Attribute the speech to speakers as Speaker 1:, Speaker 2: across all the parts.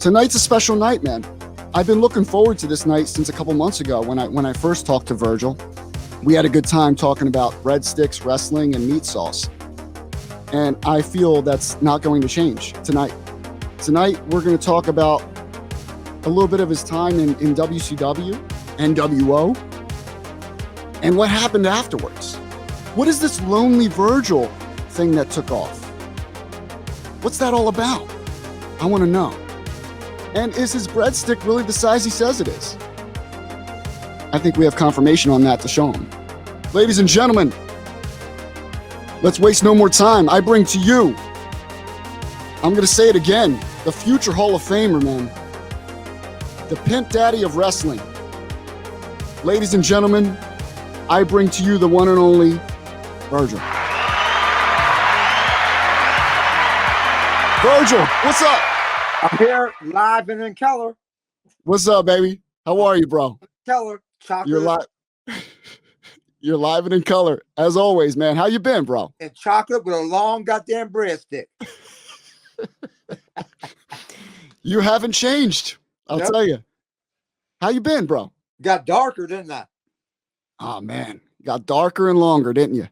Speaker 1: Tonight's a special night, man. I've been looking forward to this night since a couple months ago when I first talked to Virgil. We had a good time talking about breadsticks, wrestling, and meat sauce. And I feel that's not going to change tonight. Tonight, we're going to talk about a little bit of his time in WCW, NWO, and what happened afterwards. What is this lonely Virgil thing that took off? What's that all about? I want to know. And is his breadstick really the size he says it is? I think we have confirmation on that to show him. Ladies and gentlemen, let's waste no more time. I bring to you, I'm going to say it again, the future Hall of Famer, man. The pimp daddy of wrestling. Ladies and gentlemen, I bring to you the one and only Virgil. Virgil, what's up?
Speaker 2: I'm here live and in Keller.
Speaker 1: What's up, baby? How are you, bro?
Speaker 2: Keller, chocolate.
Speaker 1: You're live and in color, as always, man. How you been, bro?
Speaker 2: And chocolate with a long goddamn breadstick.
Speaker 1: You haven't changed. I'll tell you. How you been, bro?
Speaker 2: Got darker, didn't I?
Speaker 1: Oh, man. Got darker and longer, didn't you?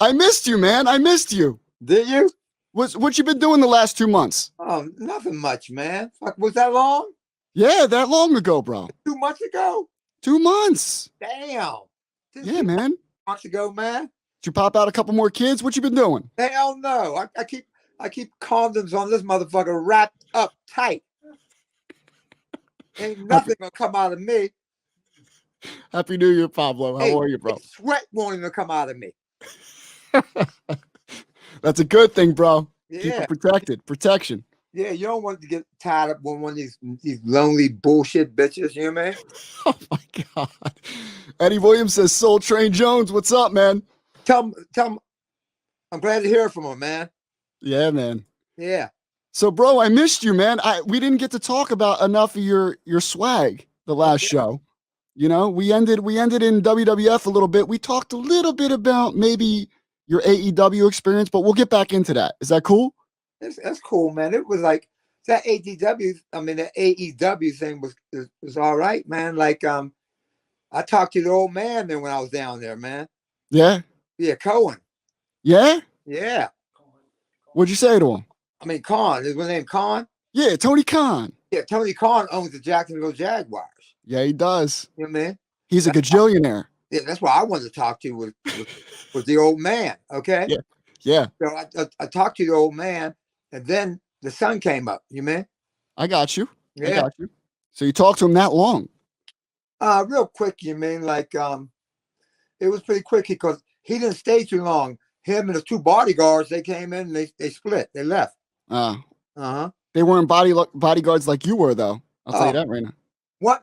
Speaker 1: I missed you, man. I missed you.
Speaker 2: Did you?
Speaker 1: What you been doing the last 2 months?
Speaker 2: Oh, nothing much, man. Fuck, was that long?
Speaker 1: Yeah, that long ago, bro.
Speaker 2: 2 months ago?
Speaker 1: 2 months.
Speaker 2: Damn.
Speaker 1: Yeah, man.
Speaker 2: 2 months ago, man.
Speaker 1: Did you pop out a couple more kids? What you been doing?
Speaker 2: Hell no. I keep condoms on this motherfucker wrapped up tight. Ain't nothing gonna come out of me.
Speaker 1: Happy New Year, Pablo. How are you, bro?
Speaker 2: Sweat won't even come out of me.
Speaker 1: That's a good thing, bro.
Speaker 2: Yeah.
Speaker 1: Keep it protected. Protection.
Speaker 2: Yeah, you don't want to get tied up with one of these lonely bullshit bitches, you know what I mean?
Speaker 1: Oh my God. Eddie Williams says, Soul Train Jones, what's up, man?
Speaker 2: Tell him I'm glad to hear from him, man.
Speaker 1: Yeah, man.
Speaker 2: Yeah.
Speaker 1: So, bro, I missed you, man. We didn't get to talk about enough of your swag the last show. You know, we ended in WWF a little bit. We talked a little bit about maybe your AEW experience, but we'll get back into that. Is that cool?
Speaker 2: That's cool, man. It was like that the AEW thing was all right, man. Like I talked to the old man then when I was down there, man.
Speaker 1: Yeah.
Speaker 2: Yeah, Cohen.
Speaker 1: Yeah?
Speaker 2: Yeah.
Speaker 1: What'd you say to him?
Speaker 2: I mean, Khan. Is his name Khan?
Speaker 1: Yeah, Tony Khan.
Speaker 2: Yeah, Tony Khan owns the Jacksonville Jaguars.
Speaker 1: Yeah, he does.
Speaker 2: You know what I mean?
Speaker 1: He's a gajillionaire.
Speaker 2: Yeah, that's what I wanted to talk to with the old man. Okay.
Speaker 1: Yeah. Yeah.
Speaker 2: So I talked to the old man, and then the sun came up. You mean?
Speaker 1: I got you.
Speaker 2: Yeah.
Speaker 1: I got you. So you talked to him that long?
Speaker 2: Real quick. You mean like it was pretty quick because he didn't stay too long. Him and the two bodyguards, they came in and they split. They left. They
Speaker 1: weren't bodyguards like you were, though. I'll tell you that right now.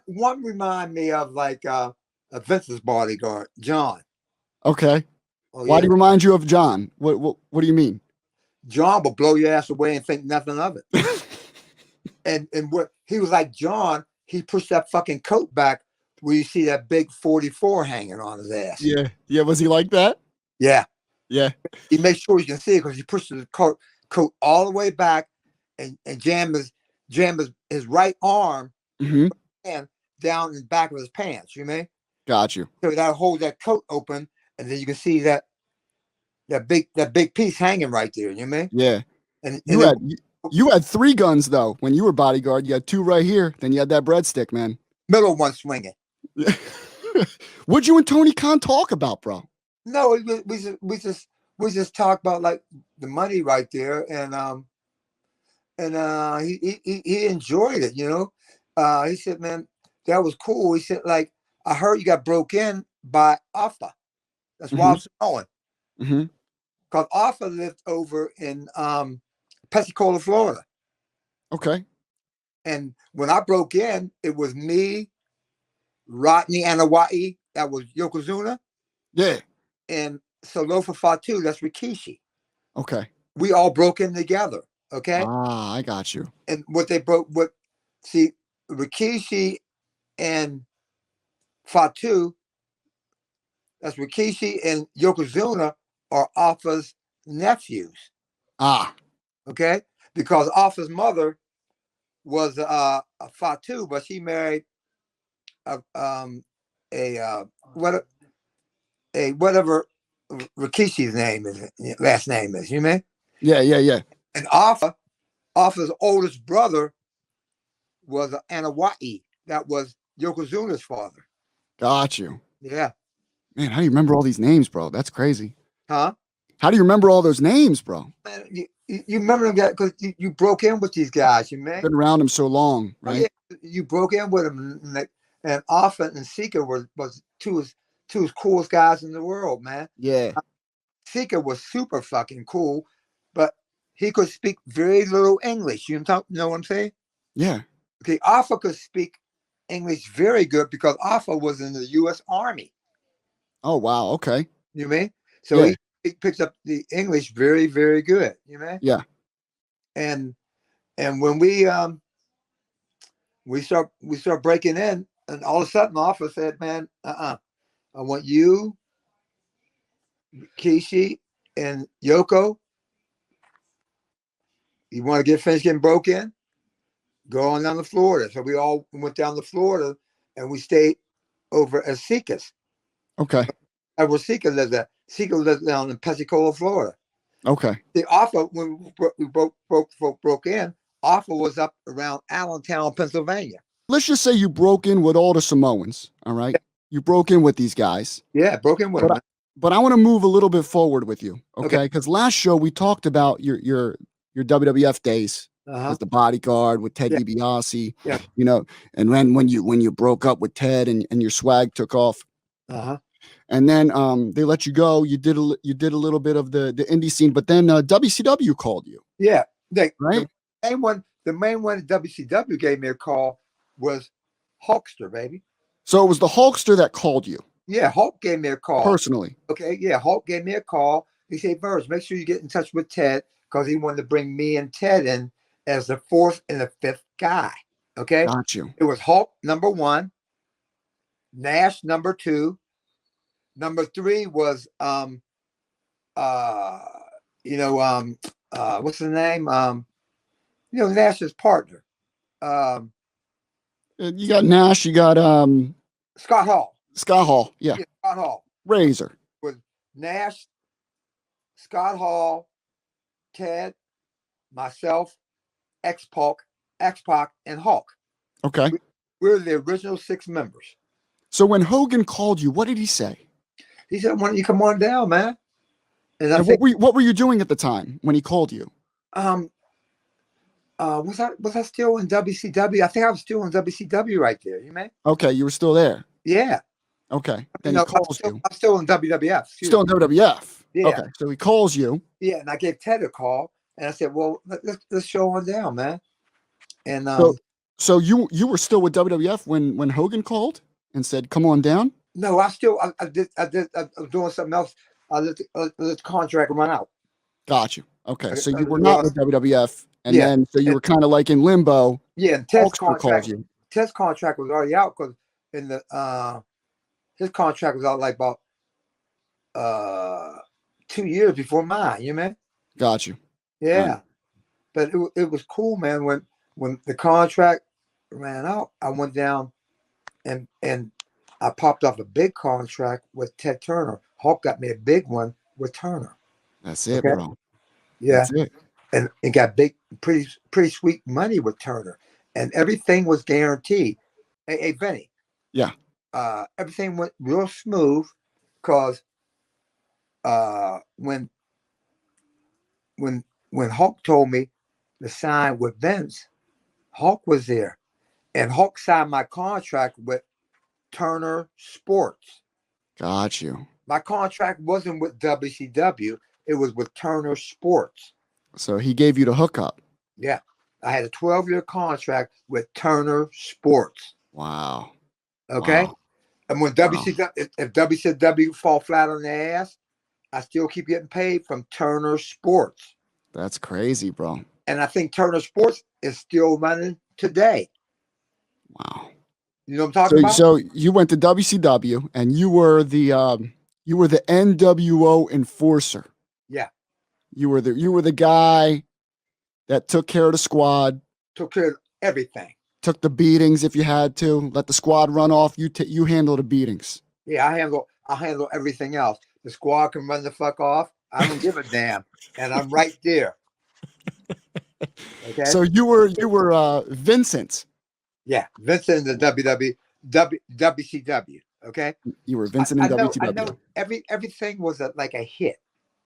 Speaker 2: One remind me of like Vince's bodyguard, John.
Speaker 1: Okay.
Speaker 2: Oh,
Speaker 1: Why do you remind you of John? What do you mean?
Speaker 2: John will blow your ass away and think nothing of it. and what he was like, John, he pushed that fucking coat back where you see that big 44 hanging on his ass.
Speaker 1: Yeah. Yeah. Was he like that?
Speaker 2: Yeah.
Speaker 1: Yeah.
Speaker 2: He makes sure you can see it because he pushed the coat all the way back and jam his right arm and down in the back of his pants. You mean? Got you. So that hold that coat open, and then you can see that big piece hanging right there. You mean? Yeah. And
Speaker 1: you had 3 guns though when you were bodyguard. You had 2 right here. Then you had that breadstick, man.
Speaker 2: Middle one swinging.
Speaker 1: What'd you and Tony Khan talk about, bro?
Speaker 2: No, we just talked about like the money right there, and he enjoyed it, you know. He said, man, that was cool. He said, like, I heard you got broke in by Alpha. That's why I was knowing. Because Alpha lived over in Pensacola, Florida. Okay. And when I broke in, it was me, Rodney Anawai, that was Yokozuna. Yeah. And Salofa Fatu, that's Rikishi. Okay. We all broke in together. Okay.
Speaker 1: Ah, I got you.
Speaker 2: And Rikishi and Fatu, that's Rikishi and Yokozuna are Alpha's nephews. Ah. Okay, because Alpha's mother was a Fatu, but she married a what a whatever Rikishi's name is, last name is. You mean?
Speaker 1: Yeah.
Speaker 2: And Alpha's oldest brother was Anawai. That was Yokozuna's father.
Speaker 1: Got you.
Speaker 2: Yeah.
Speaker 1: Man, how do you remember all these names, bro? That's crazy.
Speaker 2: Huh?
Speaker 1: How do you remember all those names, bro?
Speaker 2: Man, you remember them guys because you broke in with these guys, you man.
Speaker 1: Been around them so long,
Speaker 2: Oh,
Speaker 1: right?
Speaker 2: yeah, you broke in with them, and Alpha and Sika was two of the coolest guys in the world, man.
Speaker 1: Yeah.
Speaker 2: Sika was super fucking cool, but he could speak very little English. You know what I'm saying?
Speaker 1: Yeah.
Speaker 2: Okay, Alpha could speak English very good because Alpha was in the U.S. Army.
Speaker 1: Oh, wow. Okay.
Speaker 2: You mean? So
Speaker 1: Yeah.
Speaker 2: he picks up the English very, very good. You mean?
Speaker 1: Yeah.
Speaker 2: And when we start breaking in, and all of a sudden Alpha said, "Man, I want you, Kishi, and Yoko. You want to get finished getting broke in? Go on down to Florida." So we all went down to Florida, and we stayed over at Sika's.
Speaker 1: Okay.
Speaker 2: That's where Sika lives at. Sika lives down in Pensacola, Florida.
Speaker 1: Okay.
Speaker 2: The Alpha, when we broke in, Alpha was up around Allentown, Pennsylvania.
Speaker 1: Let's just say you broke in with all the Samoans. All right.
Speaker 2: Yeah.
Speaker 1: You broke in with these guys.
Speaker 2: Yeah, broke in with them.
Speaker 1: But I want to move a little bit forward with you. Okay.
Speaker 2: Okay.
Speaker 1: Because last show we talked about your WWF days as the bodyguard with Ted
Speaker 2: Yeah.
Speaker 1: DiBiase.
Speaker 2: Yeah.
Speaker 1: You know, and when you broke up with Ted and your swag took off. And then they let you go. You did a little bit of the indie scene, but then WCW called you.
Speaker 2: Yeah,
Speaker 1: right.
Speaker 2: The main one that WCW gave me a call was Hulkster, baby.
Speaker 1: So it was the Hulkster that called you.
Speaker 2: Yeah, Hulk gave me a call
Speaker 1: Personally.
Speaker 2: Okay, yeah, Hulk gave me a call. He said, "Virgil, make sure you get in touch with Ted because he wanted to bring me and Ted in as the fourth and the fifth guy." Okay,
Speaker 1: got you.
Speaker 2: It was Hulk number 1, Nash number 2, number 3 was what's the name? Nash's partner.
Speaker 1: You got Nash, you got
Speaker 2: Scott Hall.
Speaker 1: Scott Hall, yeah.
Speaker 2: Scott Hall.
Speaker 1: Razor.
Speaker 2: With Nash, Scott Hall, Ted, myself, X-Pac, and Hulk.
Speaker 1: Okay.
Speaker 2: We're the original 6 members.
Speaker 1: So when Hogan called you, what did he say?
Speaker 2: He said, "Why don't you come on down, man?"
Speaker 1: And what were you doing at the time when he called you?
Speaker 2: Was I still in WCW? I think I was still in WCW right there. You mean?
Speaker 1: Okay, you were still there.
Speaker 2: Yeah.
Speaker 1: Okay. Then he calls you.
Speaker 2: I'm still in WWF.
Speaker 1: Still in WWF.
Speaker 2: Yeah.
Speaker 1: Okay. So he calls you.
Speaker 2: Yeah, and I gave Ted a call, and I said, "Well, let's show on down, man." And
Speaker 1: so you were still with WWF when Hogan called and said, "Come on down."
Speaker 2: No, I was doing something else. I let the contract run out.
Speaker 1: Got you. Okay. So you were not with WWF. And then, so you were kind of like in limbo.
Speaker 2: Yeah, and Ted's
Speaker 1: contract
Speaker 2: was already out because his contract was out like about 2 years before mine. You man?
Speaker 1: Got you.
Speaker 2: Yeah, but it was cool, man. When the contract ran out, I went down and I popped off a big contract with Ted Turner. Hulk got me a big one with Turner.
Speaker 1: That's it, bro.
Speaker 2: Yeah.
Speaker 1: That's it.
Speaker 2: And got big, pretty sweet money with Turner, and everything was guaranteed. Hey, Benny.
Speaker 1: Yeah.
Speaker 2: Everything went real smooth because when Hulk told me to sign with Vince, Hulk was there, and Hulk signed my contract with Turner Sports.
Speaker 1: Got you.
Speaker 2: My contract wasn't with WCW; it was with Turner Sports.
Speaker 1: So he gave you the hookup.
Speaker 2: Yeah. I had a 12-year contract with Turner Sports.
Speaker 1: Wow.
Speaker 2: Okay.
Speaker 1: Wow.
Speaker 2: And when if WCW fall flat on their ass, I still keep getting paid from Turner Sports.
Speaker 1: That's crazy, bro.
Speaker 2: And I think Turner Sports is still running today.
Speaker 1: Wow.
Speaker 2: You know what I'm talking about?
Speaker 1: So you went to WCW and you were the NWO enforcer.
Speaker 2: Yeah.
Speaker 1: You were the guy that took care of the squad,
Speaker 2: took care of everything.
Speaker 1: took the beatings if you had to, let the squad run off. You handle the beatings.
Speaker 2: Yeah, I handle everything else. The squad can run the fuck off. I don't give a damn, and I'm right there. Okay.
Speaker 1: So you were Vincent.
Speaker 2: Yeah, Vincent in the WCW. Okay.
Speaker 1: You were Vincent in
Speaker 2: I
Speaker 1: WCW.
Speaker 2: know everything was like a hit.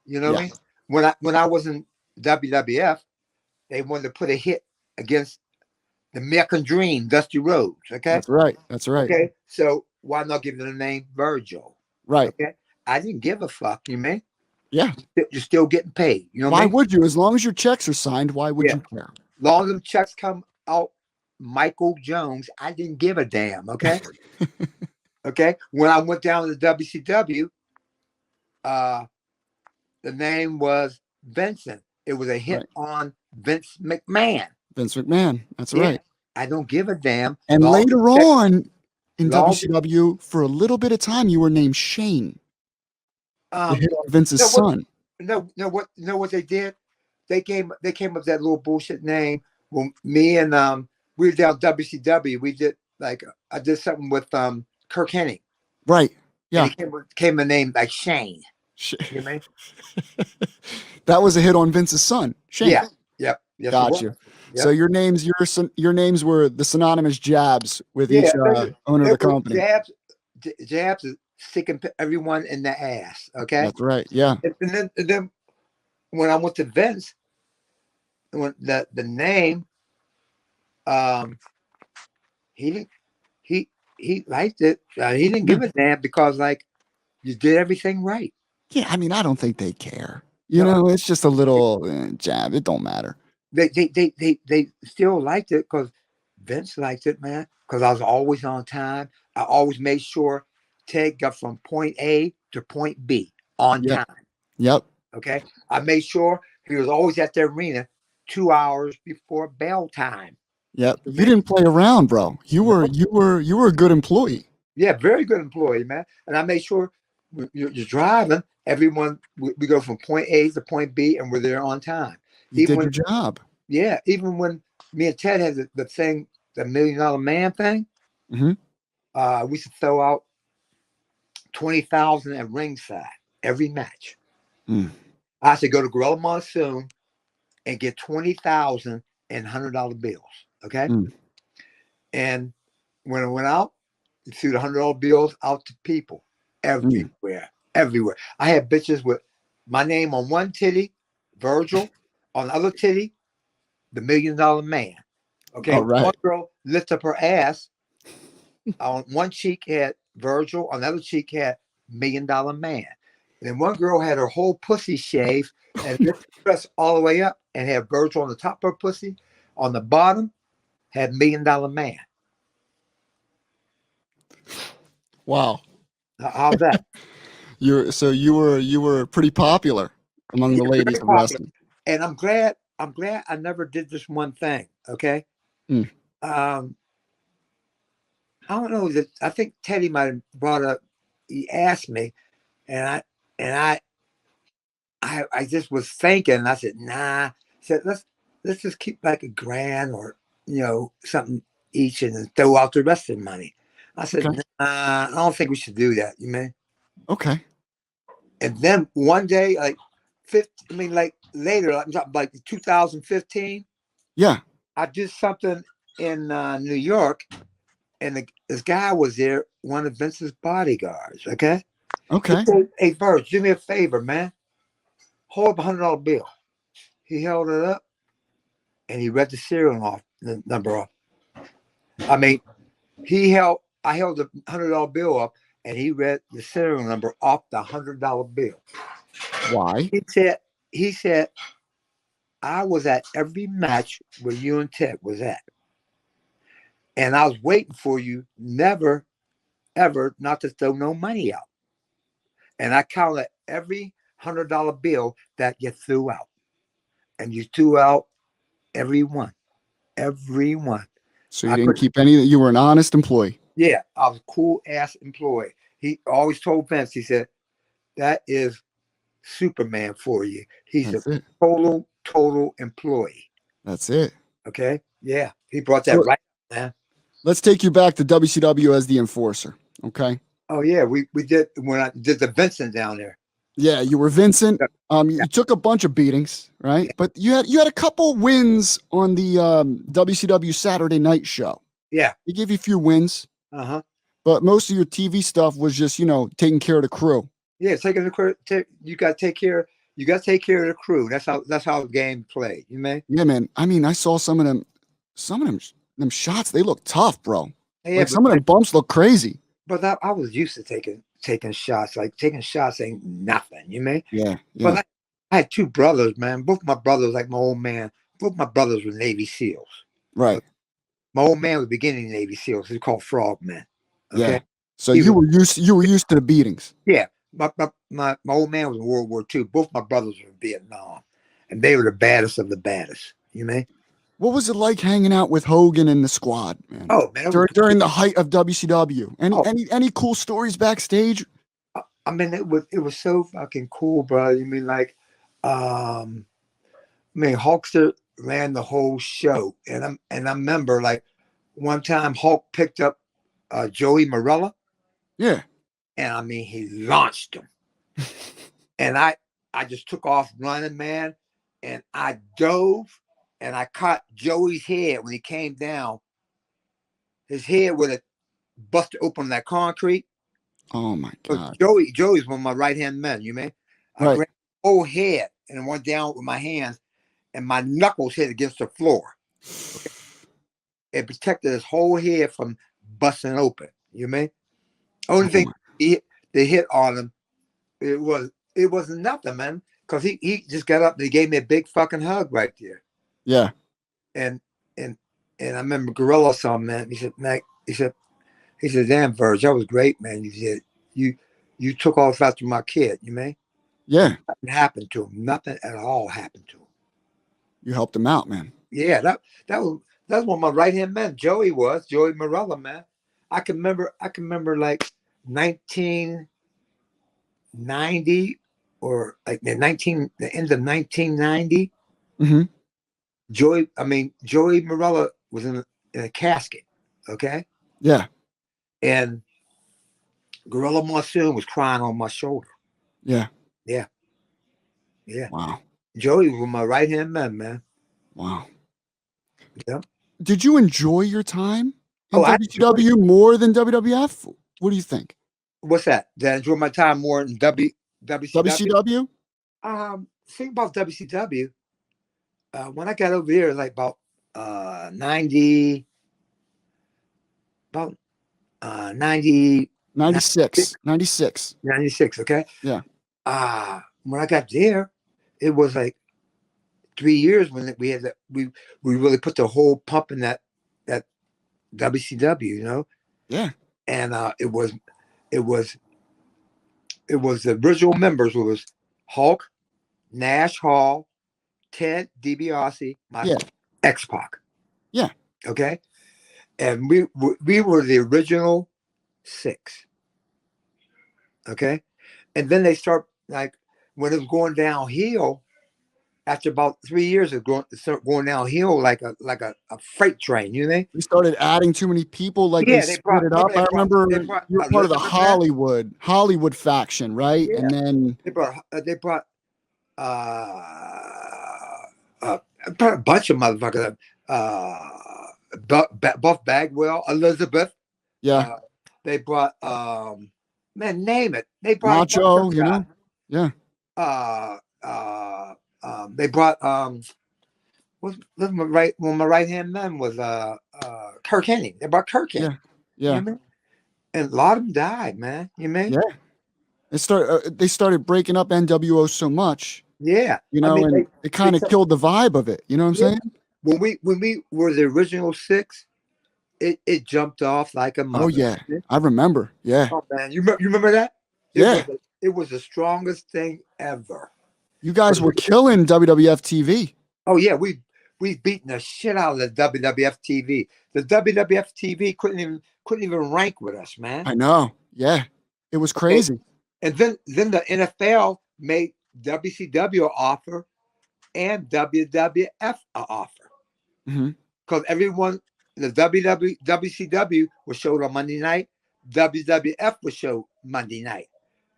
Speaker 2: You know
Speaker 1: Yeah.
Speaker 2: what I mean? When I was in WWF, they wanted to put a hit against the American Dream, Dusty Rhodes. Okay.
Speaker 1: That's right. That's right.
Speaker 2: Okay. So why not give them the name Virgil?
Speaker 1: Right.
Speaker 2: Okay. I didn't give a fuck. You mean?
Speaker 1: Yeah.
Speaker 2: You're still getting paid. You know what
Speaker 1: Why
Speaker 2: I mean?
Speaker 1: would you? As long as your checks are signed, why would
Speaker 2: Yeah.
Speaker 1: you care?
Speaker 2: Long as the checks come out, Michael Jones, I didn't give a damn. Okay. Okay. When I went down to the WCW, the name was Vincent. It was a hit on Vince McMahon.
Speaker 1: Vince McMahon. That's
Speaker 2: Yeah.
Speaker 1: right.
Speaker 2: I don't give a damn.
Speaker 1: And later on in
Speaker 2: long-
Speaker 1: WCW, for a little bit of time, you were named Shane. The hit on Vince's son.
Speaker 2: No, what they did? They came up with that little bullshit name. When me and we were down WCW, we did I did something with Kirk Hennig.
Speaker 1: Right. Yeah.
Speaker 2: And he came a name like Shane. You know?
Speaker 1: That was a hit on Vince's son, Shane.
Speaker 2: Yeah. Yep. Yes,
Speaker 1: Gotcha. Yep. So your names were the synonymous jabs with each owner of the company.
Speaker 2: Jabs is sticking everyone in the ass. Okay.
Speaker 1: That's right. Yeah.
Speaker 2: And then when I went to Vince, when the name, he liked it. He didn't give a damn because you did everything right.
Speaker 1: Yeah, I mean, I don't think they care. You know, it's just a little jab. It don't matter.
Speaker 2: They still liked it because Vince liked it, man. Because I was always on time. I always made sure Ted got from point A to point B on time.
Speaker 1: Yep.
Speaker 2: Okay. I made sure he was always at the arena 2 hours before bell time.
Speaker 1: Yep. You didn't play around, bro. You were a good employee.
Speaker 2: Yeah, very good employee, man. And I made sure you're driving. Everyone, we go from point A to point B, and we're there on time.
Speaker 1: You did your job.
Speaker 2: Yeah, even when me and Ted had the thing, the $1 Million Man thing, we used to throw out 20,000 at ringside every match. I should go to Gorilla Monsoon and get 20,000 in $100 bills. Okay, and when I went out, threw the $100 bills out to people everywhere. I had bitches with my name on one titty, Virgil, on the other titty, the $1 Million Man. Okay, one girl lifted up her ass. On one cheek had Virgil, on the other cheek had $1 Million Man. And then one girl had her whole pussy shaved and lifted the dress all the way up and had Virgil on the top of her pussy. On the bottom had $1 Million Man.
Speaker 1: Wow.
Speaker 2: How's that?
Speaker 1: You were pretty popular among the ladies of wrestling.
Speaker 2: And I'm glad I never did this one thing. Okay. I don't know that I think Teddy might have brought up, he asked me, and I just was thinking, and I said, nah. I said, let's just keep like $1,000 or something each and then throw out the rest of the money. I said, nah, I don't think we should do that. You mean?
Speaker 1: Okay.
Speaker 2: And then one day, later, like 2015.
Speaker 1: Yeah.
Speaker 2: I did something in New York, and this guy was there, one of Vince's bodyguards. Okay.
Speaker 1: Okay.
Speaker 2: He said, hey, Virg, do me a favor, man. Hold up $100 bill. He held it up, and he read the serial number off. I mean, I held the $100 bill up, and he read the serial number off the $100 bill.
Speaker 1: Why?
Speaker 2: He said, I was at every match where you and Ted was at. And I was waiting for you never, ever not to throw no money out. And I counted every $100 bill that you threw out. And you threw out every one. Every one.
Speaker 1: So you didn't keep any, you were an honest employee.
Speaker 2: Yeah, I was a cool ass employee. He always told Vince, he said, that is Superman for you. He's a total employee.
Speaker 1: That's it.
Speaker 2: Okay. Yeah. He brought that
Speaker 1: So
Speaker 2: right, man.
Speaker 1: let's take you back to WCW as the enforcer. Okay.
Speaker 2: Oh yeah, we did when I did the Vincent down there.
Speaker 1: Yeah, you were Vincent.
Speaker 2: Yeah,
Speaker 1: You took a bunch of beatings, right?
Speaker 2: yeah,
Speaker 1: But you had a couple wins on the WCW Saturday Night Show.
Speaker 2: yeah.
Speaker 1: They gave you a few wins,
Speaker 2: Uh-huh.
Speaker 1: but most of your TV stuff was just taking care of the crew.
Speaker 2: Yeah, taking the crew. You got to take care. You got to take care of the crew. That's how the game played. You may.
Speaker 1: Yeah, man. I mean, I saw some of them shots. They look tough, bro.
Speaker 2: Yeah,
Speaker 1: Like some of them bumps look crazy.
Speaker 2: but I was used to taking shots. Like taking shots ain't nothing. You may.
Speaker 1: Yeah,
Speaker 2: But
Speaker 1: yeah,
Speaker 2: I had two brothers, man. Both my brothers, like my old man. Both my brothers were Navy SEALs.
Speaker 1: right.
Speaker 2: My old man was beginning Navy SEALs. He's called Frogman.
Speaker 1: Yeah.
Speaker 2: Okay.
Speaker 1: So
Speaker 2: He was.
Speaker 1: you were used to the beatings.
Speaker 2: Yeah. My old man was in World War II. Both my brothers were in Vietnam, and they were the baddest of the baddest. You may.
Speaker 1: What was it like hanging out with Hogan and the squad, man?
Speaker 2: Oh man,
Speaker 1: During the height of WCW. Any
Speaker 2: oh,
Speaker 1: any cool stories backstage?
Speaker 2: I mean, it was so fucking cool, bro. You mean like, I mean, Hulkster ran the whole show, and I remember like one time Hulk picked up Joey Morella,
Speaker 1: Yeah.
Speaker 2: and I mean he launched him, and I just took off running, man, and I dove, and I caught Joey's head when he came down. His head would have busted open that concrete.
Speaker 1: Oh my God.
Speaker 2: Joey's one of my right hand men. You mean? I
Speaker 1: Right.
Speaker 2: grabbed the whole head and went down with my hands, and my knuckles hit against the floor. Okay? It protected his whole head from busting open. You mean? Only
Speaker 1: Oh
Speaker 2: thing
Speaker 1: my.
Speaker 2: they hit on him, it wasn't nothing, man. Because he just got up and he gave me a big fucking hug right there.
Speaker 1: Yeah.
Speaker 2: And and and I remember Gorilla saw him, man. He said, Mac, he said, damn, Virgil, that was great, man. He said, you took off after my kid, you may? And
Speaker 1: Yeah.
Speaker 2: nothing happened to him. Nothing at all happened to him.
Speaker 1: You helped him out, man.
Speaker 2: Yeah, that's one of my right hand men. Joey Morella, man. I can remember like 1990 or like the end of 1990.
Speaker 1: Hmm.
Speaker 2: Joey Morella was in a casket, okay?
Speaker 1: Yeah.
Speaker 2: And Gorilla Monsoon was crying on my shoulder.
Speaker 1: Yeah.
Speaker 2: Yeah, yeah.
Speaker 1: Wow.
Speaker 2: Joey was my right hand man.
Speaker 1: Wow.
Speaker 2: Yeah.
Speaker 1: Did you enjoy your time in
Speaker 2: Oh, I enjoyed.
Speaker 1: WCW more than WWF? What do you think?
Speaker 2: What's that? Did I enjoy my time more in WCW?
Speaker 1: WCW?
Speaker 2: Think about WCW. When I got over there, like about 90, about 90,
Speaker 1: 96. 96.
Speaker 2: 96. Okay.
Speaker 1: Yeah.
Speaker 2: When I got there, it was like 3 years when we had we really put the whole pump in that WCW, you know.
Speaker 1: Yeah.
Speaker 2: And it was the original members. It was Hulk, Nash Hall, Ted DiBiase, my
Speaker 1: Yeah.
Speaker 2: X-Pac.
Speaker 1: Yeah.
Speaker 2: Okay. And we were the original 6. Okay. And then they start like when it was going downhill. After about 3 years of going downhill like a freight train, you know?
Speaker 1: We started adding too many people, like they
Speaker 2: Yeah, they
Speaker 1: split
Speaker 2: brought.
Speaker 1: it up.
Speaker 2: Remember
Speaker 1: I remember
Speaker 2: they brought
Speaker 1: you were part of the
Speaker 2: Elizabeth back.
Speaker 1: Hollywood faction, right?
Speaker 2: Yeah,
Speaker 1: And then
Speaker 2: they brought uh, a bunch of motherfuckers. Buff Bagwell, Elizabeth.
Speaker 1: yeah,
Speaker 2: Uh, they brought man, name it. They brought a bunch
Speaker 1: Macho,
Speaker 2: of guys.
Speaker 1: yeah,
Speaker 2: They brought was my right hand man was Kirk Hennig. They brought Kirk in.
Speaker 1: yeah,
Speaker 2: You
Speaker 1: yeah,
Speaker 2: mean? And a lot of them died, man. You mean?
Speaker 1: yeah. They started breaking up NWO so much,
Speaker 2: Yeah. I mean,
Speaker 1: and it kind of killed the vibe of it. You know what I'm
Speaker 2: yeah.
Speaker 1: saying?
Speaker 2: When we were the original 6, it jumped off like a
Speaker 1: Oh
Speaker 2: mother.
Speaker 1: yeah, I remember. Yeah,
Speaker 2: Oh man, you remember that?
Speaker 1: yeah.
Speaker 2: It was the strongest thing ever.
Speaker 1: You guys were killing WWF TV.
Speaker 2: Oh yeah, we beaten the shit out of the WWF TV. The WWF TV couldn't even rank with us, man.
Speaker 1: I know. Yeah, it was crazy.
Speaker 2: And then the NFL made WCW an offer and WWF an offer. Because everyone, the WCW was showed on Monday night. WWF was showed Monday night.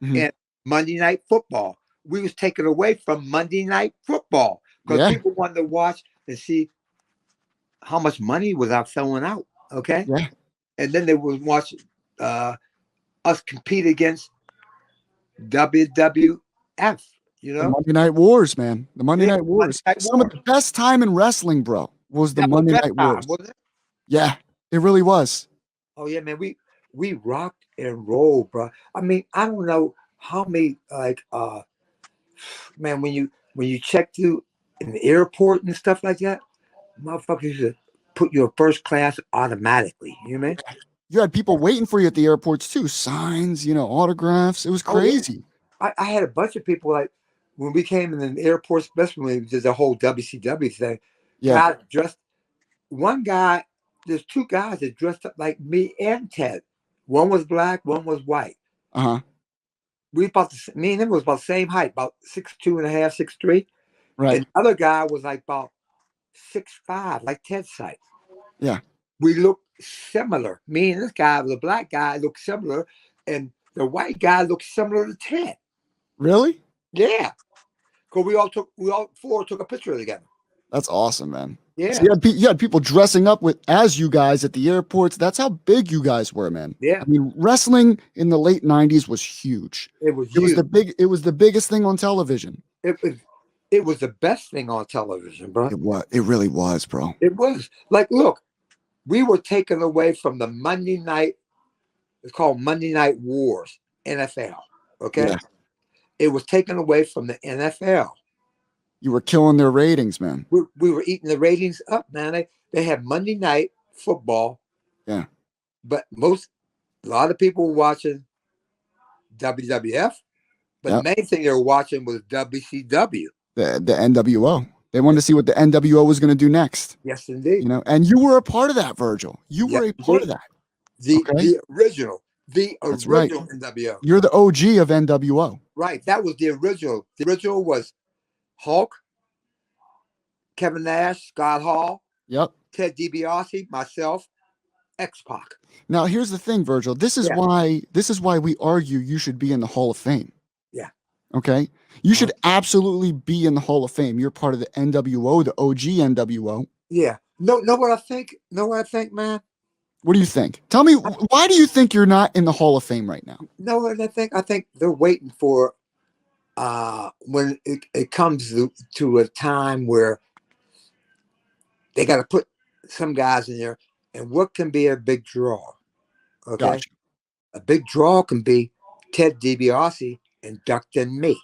Speaker 2: And Monday Night Football. We was taken away from Monday Night Football because people wanted to watch and see how much money was out throwing out. Okay.
Speaker 1: Yeah.
Speaker 2: And then they would watch us compete against WWF.
Speaker 1: The Monday Night Wars, man. The Monday Night Wars.
Speaker 2: Monday Night
Speaker 1: Some of the best time in wrestling, bro, was the Monday Night Wars.
Speaker 2: Wasn't it?
Speaker 1: Yeah, it really was.
Speaker 2: Oh yeah, man. We rocked and rolled, bro. I mean, I don't know how many man, when you check through in the airport and stuff like that, motherfuckers used to put you in first class automatically. You know what I mean?
Speaker 1: You had people waiting for you at the airports too. Signs, autographs. It was crazy.
Speaker 2: Oh, yeah. I had a bunch of people like when we came in the airport, especially when we did the whole WCW thing.
Speaker 1: Yeah.
Speaker 2: Guys dressed. One guy, there's two guys that dressed up like me and Ted. One was black, one was white. Me and him was about the same height, about 6'2.5", 6'3".
Speaker 1: Right.
Speaker 2: And the other guy was like about 6'5", like Ted's height.
Speaker 1: Yeah.
Speaker 2: We looked similar. Me and this guy, the black guy, looked similar, and the white guy looked similar to Ted.
Speaker 1: Really?
Speaker 2: Yeah. Because we all four took a picture together.
Speaker 1: That's awesome, man.
Speaker 2: Yeah.
Speaker 1: So you had people dressing up as you guys at the airports. That's how big you guys were, man.
Speaker 2: Yeah.
Speaker 1: I mean, wrestling in the late 90s was huge.
Speaker 2: It was huge.
Speaker 1: It was the biggest thing on television.
Speaker 2: It was the best thing on television, bro.
Speaker 1: It really was, bro.
Speaker 2: It was. Like, look, we were taken away from the Monday night. It's called Monday Night Wars, NFL. Okay. Yeah. It was taken away from the NFL.
Speaker 1: You were killing their ratings, man.
Speaker 2: We were eating the ratings up, man. They had Monday Night Football.
Speaker 1: Yeah.
Speaker 2: But a lot of people were watching WWF. But the main thing they were watching was WCW.
Speaker 1: The NWO. They wanted to see what the NWO was going to do next.
Speaker 2: Yes, indeed.
Speaker 1: And you were a part of that, Virgil. You were a part of that.
Speaker 2: The original. The
Speaker 1: That's
Speaker 2: original
Speaker 1: right.
Speaker 2: NWO.
Speaker 1: You're the OG of NWO.
Speaker 2: Right. That was the original. The original was Hulk, Kevin Nash, Scott Hall, Ted DiBiase, myself, X-Pac.
Speaker 1: Now, here's the thing, Virgil. This is why we argue you should be in the Hall of Fame.
Speaker 2: Yeah.
Speaker 1: Okay? You should absolutely be in the Hall of Fame. You're part of the NWO, the OG NWO.
Speaker 2: Yeah. Know what I think? Know what I think, man?
Speaker 1: What do you think? Tell me, why do you think you're not in the Hall of Fame right now?
Speaker 2: Know what I think? I think they're waiting for when it comes to a time where they got to put some guys in there. And what can be a big draw? Okay.
Speaker 1: Gotcha.
Speaker 2: A big draw can be Ted DiBiase inducting me.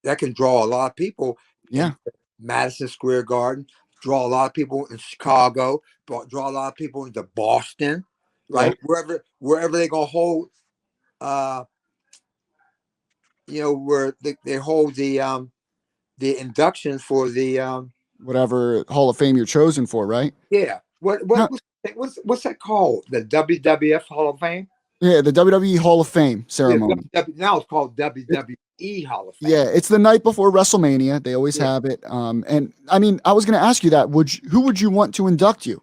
Speaker 2: That can draw a lot of people.
Speaker 1: Yeah.
Speaker 2: Madison Square Garden, draw a lot of people in Chicago, draw a lot of people into Boston, right? Yeah. Wherever they're gonna hold where they hold the inductions for the
Speaker 1: whatever Hall of Fame you're chosen for, right?
Speaker 2: Yeah. What's that called? The WWF Hall of Fame?
Speaker 1: Yeah, the WWE Hall of Fame ceremony.
Speaker 2: Yeah, now it's called WWE Hall of Fame.
Speaker 1: Yeah, it's the night before WrestleMania. They always have it. And I mean, I was going to ask you that. Who would you want to induct you?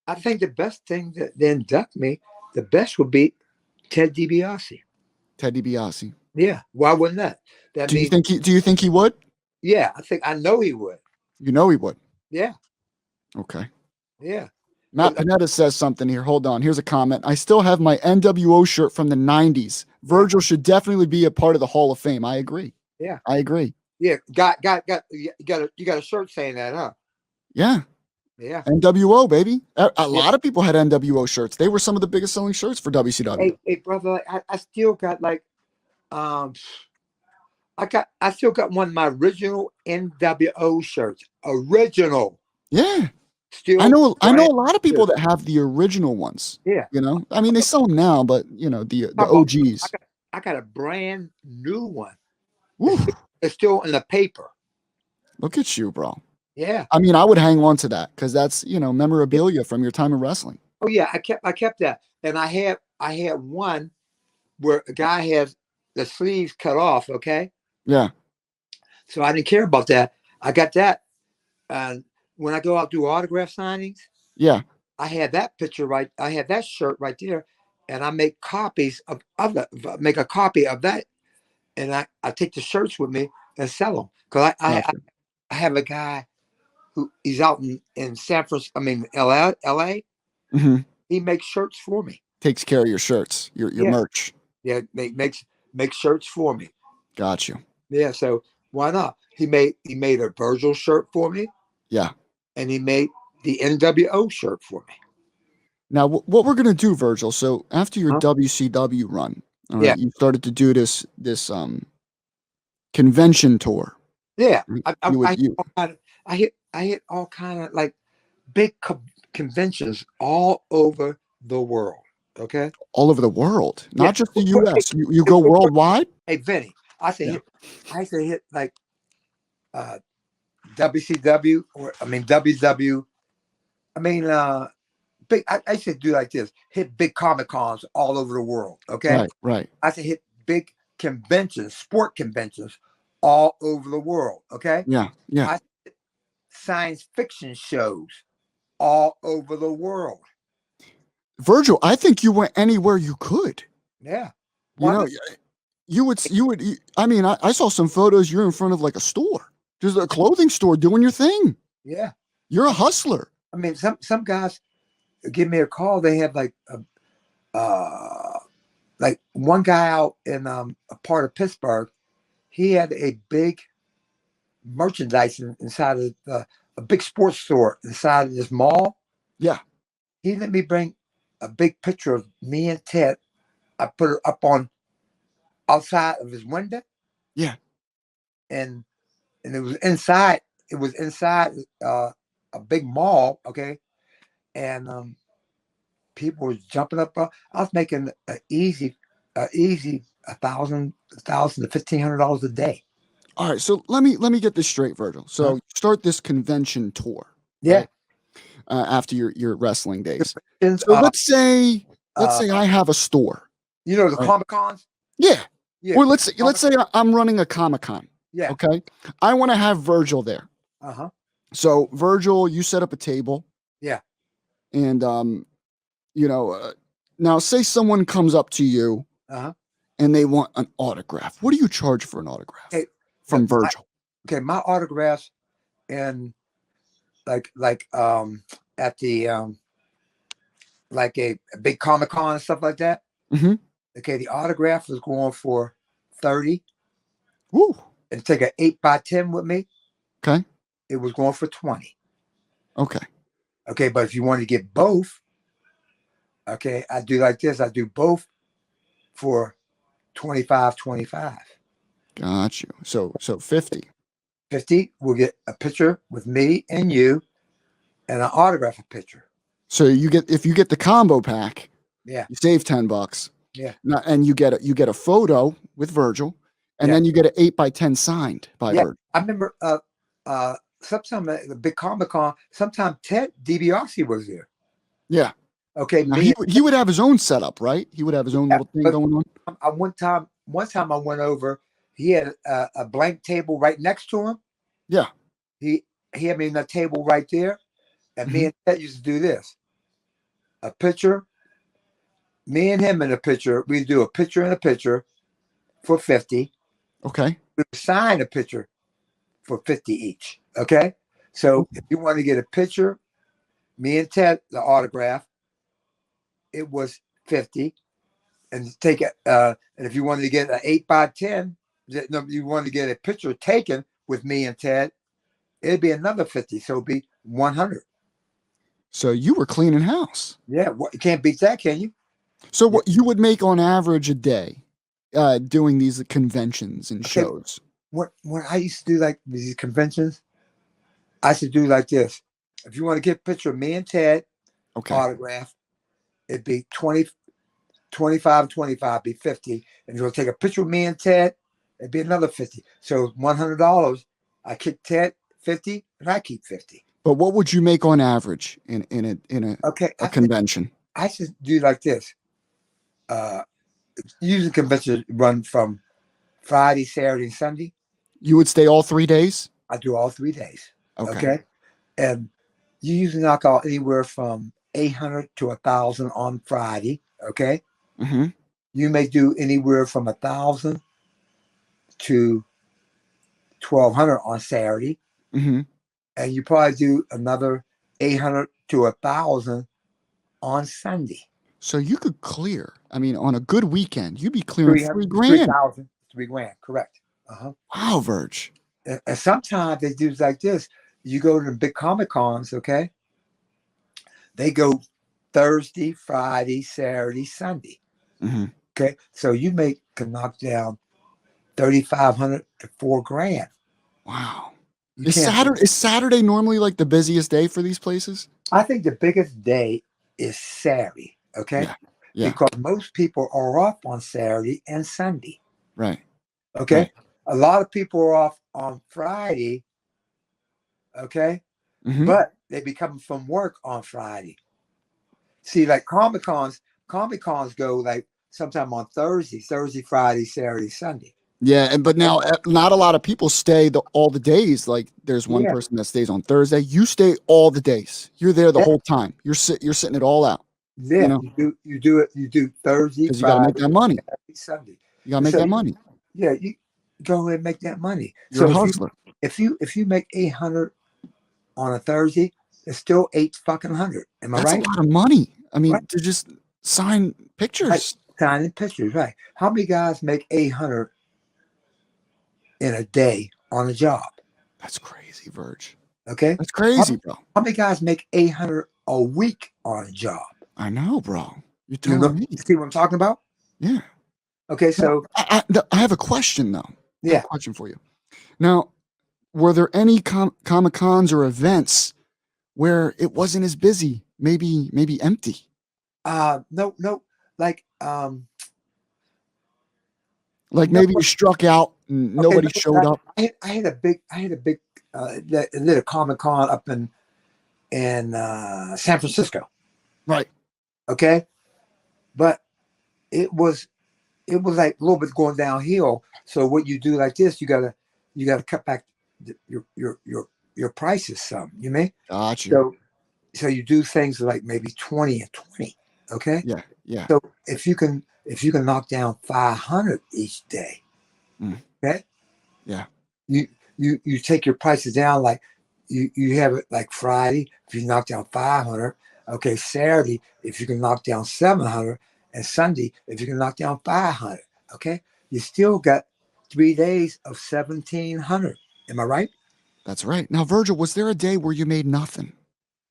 Speaker 2: I think the best thing that they induct me, the best would be Ted DiBiase.
Speaker 1: Ted DiBiase.
Speaker 2: Yeah. Why wouldn't that?
Speaker 1: Do you think he would?
Speaker 2: Yeah, I know he would.
Speaker 1: You know he would.
Speaker 2: Yeah.
Speaker 1: Okay.
Speaker 2: Yeah.
Speaker 1: Matt Panetta says something here. Hold on. Here's a comment. I still have my NWO shirt from the 90s. Virgil should definitely be a part of the Hall of Fame. I agree.
Speaker 2: Yeah.
Speaker 1: I agree.
Speaker 2: Yeah. You got a shirt saying that, huh?
Speaker 1: Yeah.
Speaker 2: Yeah.
Speaker 1: NWO, baby. A lot of people had NWO shirts. They were some of the biggest selling shirts for WCW.
Speaker 2: Hey brother, I still got like I still got one of my original NWO shirts. Original.
Speaker 1: Yeah.
Speaker 2: Still,
Speaker 1: I know a lot of people that have the original ones.
Speaker 2: Yeah.
Speaker 1: I mean, they sell them now, but the OGs.
Speaker 2: I got a brand new one.
Speaker 1: Woo.
Speaker 2: It's still in the paper.
Speaker 1: Look at you, bro.
Speaker 2: Yeah.
Speaker 1: I mean, I would hang on to that because that's memorabilia from your time in wrestling.
Speaker 2: Oh yeah, I kept that, and I had one where a guy has the sleeves cut off. Okay.
Speaker 1: Yeah.
Speaker 2: So I didn't care about that. I got that And when I go out do autograph signings,
Speaker 1: Yeah.
Speaker 2: I had that picture right. I had that shirt right there, and I make copies of that. Make a copy of that, and I take the shirts with me and sell them because
Speaker 1: Gotcha.
Speaker 2: I have a guy who he's out in San Francisco. I mean, LA.
Speaker 1: Hmm.
Speaker 2: He makes shirts for me.
Speaker 1: Takes care of your shirts, your
Speaker 2: Yeah,
Speaker 1: merch.
Speaker 2: yeah. Makes shirts for me.
Speaker 1: Got you.
Speaker 2: Yeah. So why not? He made a Virgil shirt for me,
Speaker 1: Yeah.
Speaker 2: and he made the NWO shirt for me.
Speaker 1: Now, what we're gonna do, Virgil? So after your
Speaker 2: Huh?
Speaker 1: WCW run, all
Speaker 2: Yeah.
Speaker 1: right, you started to do this convention tour.
Speaker 2: Yeah.
Speaker 1: Right?
Speaker 2: I,
Speaker 1: You would
Speaker 2: I,
Speaker 1: you
Speaker 2: I hit all kind of like big conventions all over the world. Okay.
Speaker 1: all over the world,
Speaker 2: Yeah.
Speaker 1: not just the U.S. You go worldwide.
Speaker 2: Hey, Vinny,
Speaker 1: Yeah.
Speaker 2: I say hit like uh WCW or I mean WW. I mean big. I should do like this. Hit big Comic Cons all over the world. Okay.
Speaker 1: Right. Right.
Speaker 2: I said hit big conventions, sport conventions all over the world. Okay.
Speaker 1: Yeah. Yeah.
Speaker 2: I science fiction shows all over the world.
Speaker 1: Virgil, I think you went anywhere you could.
Speaker 2: Yeah.
Speaker 1: You
Speaker 2: Why
Speaker 1: know,
Speaker 2: not?
Speaker 1: I mean, I saw some photos. You're in front of like a store, just a clothing store, doing your thing.
Speaker 2: Yeah.
Speaker 1: You're a hustler.
Speaker 2: I mean, some guys give me a call. They have uh like one guy out in a part of Pittsburgh. He had a big merchandise inside of a big sports store inside of this mall.
Speaker 1: Yeah.
Speaker 2: He let me bring a big picture of me and Ted. I put it up on outside of his window,
Speaker 1: Yeah.
Speaker 2: and and it was inside. It was inside a big mall. Okay, and people were jumping up. I was making easy a thousand to $1,500 a day.
Speaker 1: All right. So let me get this straight, Virgil.
Speaker 2: Huh?
Speaker 1: So you start this convention tour,
Speaker 2: Yeah.
Speaker 1: right? After your wrestling days.
Speaker 2: Conventions,
Speaker 1: So let's say
Speaker 2: uh,
Speaker 1: I have a store,
Speaker 2: the
Speaker 1: right?
Speaker 2: Comic Cons.
Speaker 1: Yeah.
Speaker 2: Yeah.
Speaker 1: Or let's
Speaker 2: Comic.
Speaker 1: say I'm running a Comic Con.
Speaker 2: Yeah.
Speaker 1: Okay. I want to have Virgil there.
Speaker 2: Uh huh.
Speaker 1: So Virgil, you set up a table,
Speaker 2: Yeah.
Speaker 1: and you know, now say someone comes up to you
Speaker 2: Uh huh.
Speaker 1: and they want an autograph. What do you charge for an autograph
Speaker 2: Okay.
Speaker 1: from Virgil?
Speaker 2: My autographs and like at the like a big Comic Con and stuff like that.
Speaker 1: Mm-hmm.
Speaker 2: Okay, the autograph was going for 30,
Speaker 1: Woo.
Speaker 2: and take an 8x10 with me.
Speaker 1: Okay.
Speaker 2: It was going for 20.
Speaker 1: Okay.
Speaker 2: Okay, but if you want to get both, okay, I do like this. I do both for 25, 25.
Speaker 1: Got you. So 50.
Speaker 2: 50, we'll get a picture with me and you and an autograph a picture.
Speaker 1: So if you get the combo pack,
Speaker 2: Yeah.
Speaker 1: you save $10.
Speaker 2: Yeah.
Speaker 1: And you get a photo with Virgil, and
Speaker 2: Yeah.
Speaker 1: then you get an 8x10 signed by
Speaker 2: Yeah.
Speaker 1: Virgil.
Speaker 2: I remember sometime at the big Comic Con, sometime Ted DiBiase was there.
Speaker 1: Yeah.
Speaker 2: Okay,
Speaker 1: Now,
Speaker 2: me.
Speaker 1: he would have his own setup, right? He would have his own
Speaker 2: Yeah,
Speaker 1: little thing
Speaker 2: but
Speaker 1: going on.
Speaker 2: one time I went over. He had a blank table right next to him.
Speaker 1: Yeah.
Speaker 2: He had me in that table right there, and me
Speaker 1: Mhm.
Speaker 2: and Ted used to do this. A picture, me and him in a picture. We do a picture and a picture for 50.
Speaker 1: Okay.
Speaker 2: We sign a picture for 50 each. Okay, so if you want to get a picture, me and Ted, the autograph, it was 50, and take it. And if you wanted to get an 8x10, you wanted to get a picture taken with me and Ted, it'd be another 50. So it'd be 100.
Speaker 1: So you were cleaning house.
Speaker 2: Yeah, you can't beat that, can you?
Speaker 1: So
Speaker 2: Yeah.
Speaker 1: what you would make on average a day, doing these conventions and
Speaker 2: Okay.
Speaker 1: shows?
Speaker 2: When I used to do like these conventions, I used to do like this. If you want to get a picture of me and Ted,
Speaker 1: Okay.
Speaker 2: autograph, it'd be 20, 25, 25, be 50. And if you want to take a picture of me and Ted, it'd be another 50. So $100. I kick Ted 50, and I keep 50.
Speaker 1: But what would you make on average in
Speaker 2: Okay,
Speaker 1: a convention?
Speaker 2: I should do like this. Usually conventions run from Friday, Saturday, and Sunday.
Speaker 1: You would stay all 3 days?
Speaker 2: I do all 3 days.
Speaker 1: Okay.
Speaker 2: Okay. and you usually knock out anywhere from 800 to 1,000 on Friday. Okay,
Speaker 1: Mm-hmm.
Speaker 2: you may do anywhere from 1,000 to 1,200 on Saturday,
Speaker 1: Mm-hmm.
Speaker 2: and you probably do another 800 to 1,000 on Sunday.
Speaker 1: So you could clear. I mean, on a good weekend, you'd be clearing
Speaker 2: 300,
Speaker 1: 3 grand.
Speaker 2: 3,000, 3 grand, correct. Uh-huh.
Speaker 1: Wow, Verge.
Speaker 2: And sometimes they do like this. You go to the big Comic Cons, okay? They go Thursday, Friday, Saturday, Sunday.
Speaker 1: Mm-hmm.
Speaker 2: Okay, so you can knock down 3,500 to 4 grand.
Speaker 1: Wow.
Speaker 2: You
Speaker 1: Is
Speaker 2: can't.
Speaker 1: Saturday normally like the busiest day for these places?
Speaker 2: I think the biggest day is Saturday. Okay,
Speaker 1: Yeah. Yeah.
Speaker 2: because most people are off on Saturday and Sunday.
Speaker 1: Right.
Speaker 2: Okay,
Speaker 1: Right.
Speaker 2: a lot of people are off on Friday. Okay,
Speaker 1: Mm-hmm.
Speaker 2: but they be coming from work on Friday. See, like Comic Cons go like sometime on Thursday, Friday, Saturday, Sunday.
Speaker 1: Yeah, but now not a lot of people stay all the days. Like there's one
Speaker 2: Yeah,
Speaker 1: person that stays on Thursday. You stay all the days. You're there the
Speaker 2: yeah,
Speaker 1: whole time. You're sitting it all out. You
Speaker 2: yeah.
Speaker 1: know,
Speaker 2: You do Thursday,
Speaker 1: because you got to make
Speaker 2: Friday,
Speaker 1: that money.
Speaker 2: Saturday, Sunday.
Speaker 1: You got to
Speaker 2: And
Speaker 1: make
Speaker 2: so
Speaker 1: that money.
Speaker 2: yeah, you go ahead and make that money.
Speaker 1: You're a
Speaker 2: So
Speaker 1: hustler.
Speaker 2: if you make 800 on a Thursday, it's still 8 fucking 100. Am I
Speaker 1: That's a
Speaker 2: right?
Speaker 1: lot of money. I
Speaker 2: Right.
Speaker 1: mean, to just sign
Speaker 2: Right.
Speaker 1: pictures.
Speaker 2: Signing pictures, right? How many guys make 800 in a day on a job?
Speaker 1: That's crazy, Verge.
Speaker 2: Okay.
Speaker 1: That's
Speaker 2: How,
Speaker 1: crazy, bro.
Speaker 2: how many guys make 800 a week on a job?
Speaker 1: I know, bro. You're
Speaker 2: You
Speaker 1: telling
Speaker 2: know,
Speaker 1: me.
Speaker 2: see what I'm talking about?
Speaker 1: Yeah.
Speaker 2: Okay,
Speaker 1: Now,
Speaker 2: so
Speaker 1: I have a question though. I have a
Speaker 2: yeah.
Speaker 1: question for you. Now, were there any Comic Cons or events where it wasn't as busy? Maybe empty.
Speaker 2: No, like
Speaker 1: Like
Speaker 2: no.
Speaker 1: maybe you struck out and
Speaker 2: Okay,
Speaker 1: nobody
Speaker 2: no,
Speaker 1: showed up.
Speaker 2: I had a big little Comic Con up in San Francisco.
Speaker 1: Right.
Speaker 2: Okay, but it was like a little bit going downhill. So what you do like this, you gotta cut back your prices some. You mean
Speaker 1: Got you.
Speaker 2: so you do things like maybe 20 and 20. Okay,
Speaker 1: Yeah. Yeah.
Speaker 2: so if you can knock down 500 each day,
Speaker 1: Mm,
Speaker 2: okay,
Speaker 1: yeah.
Speaker 2: you you take your prices down like you have it like Friday if you knock down 500, okay, Saturday if you can knock down 700, and Sunday if you can knock down 500, okay, you still got 3 days of 1,700. Am I right?
Speaker 1: That's right. Now, Virgil, was there a day where you made nothing?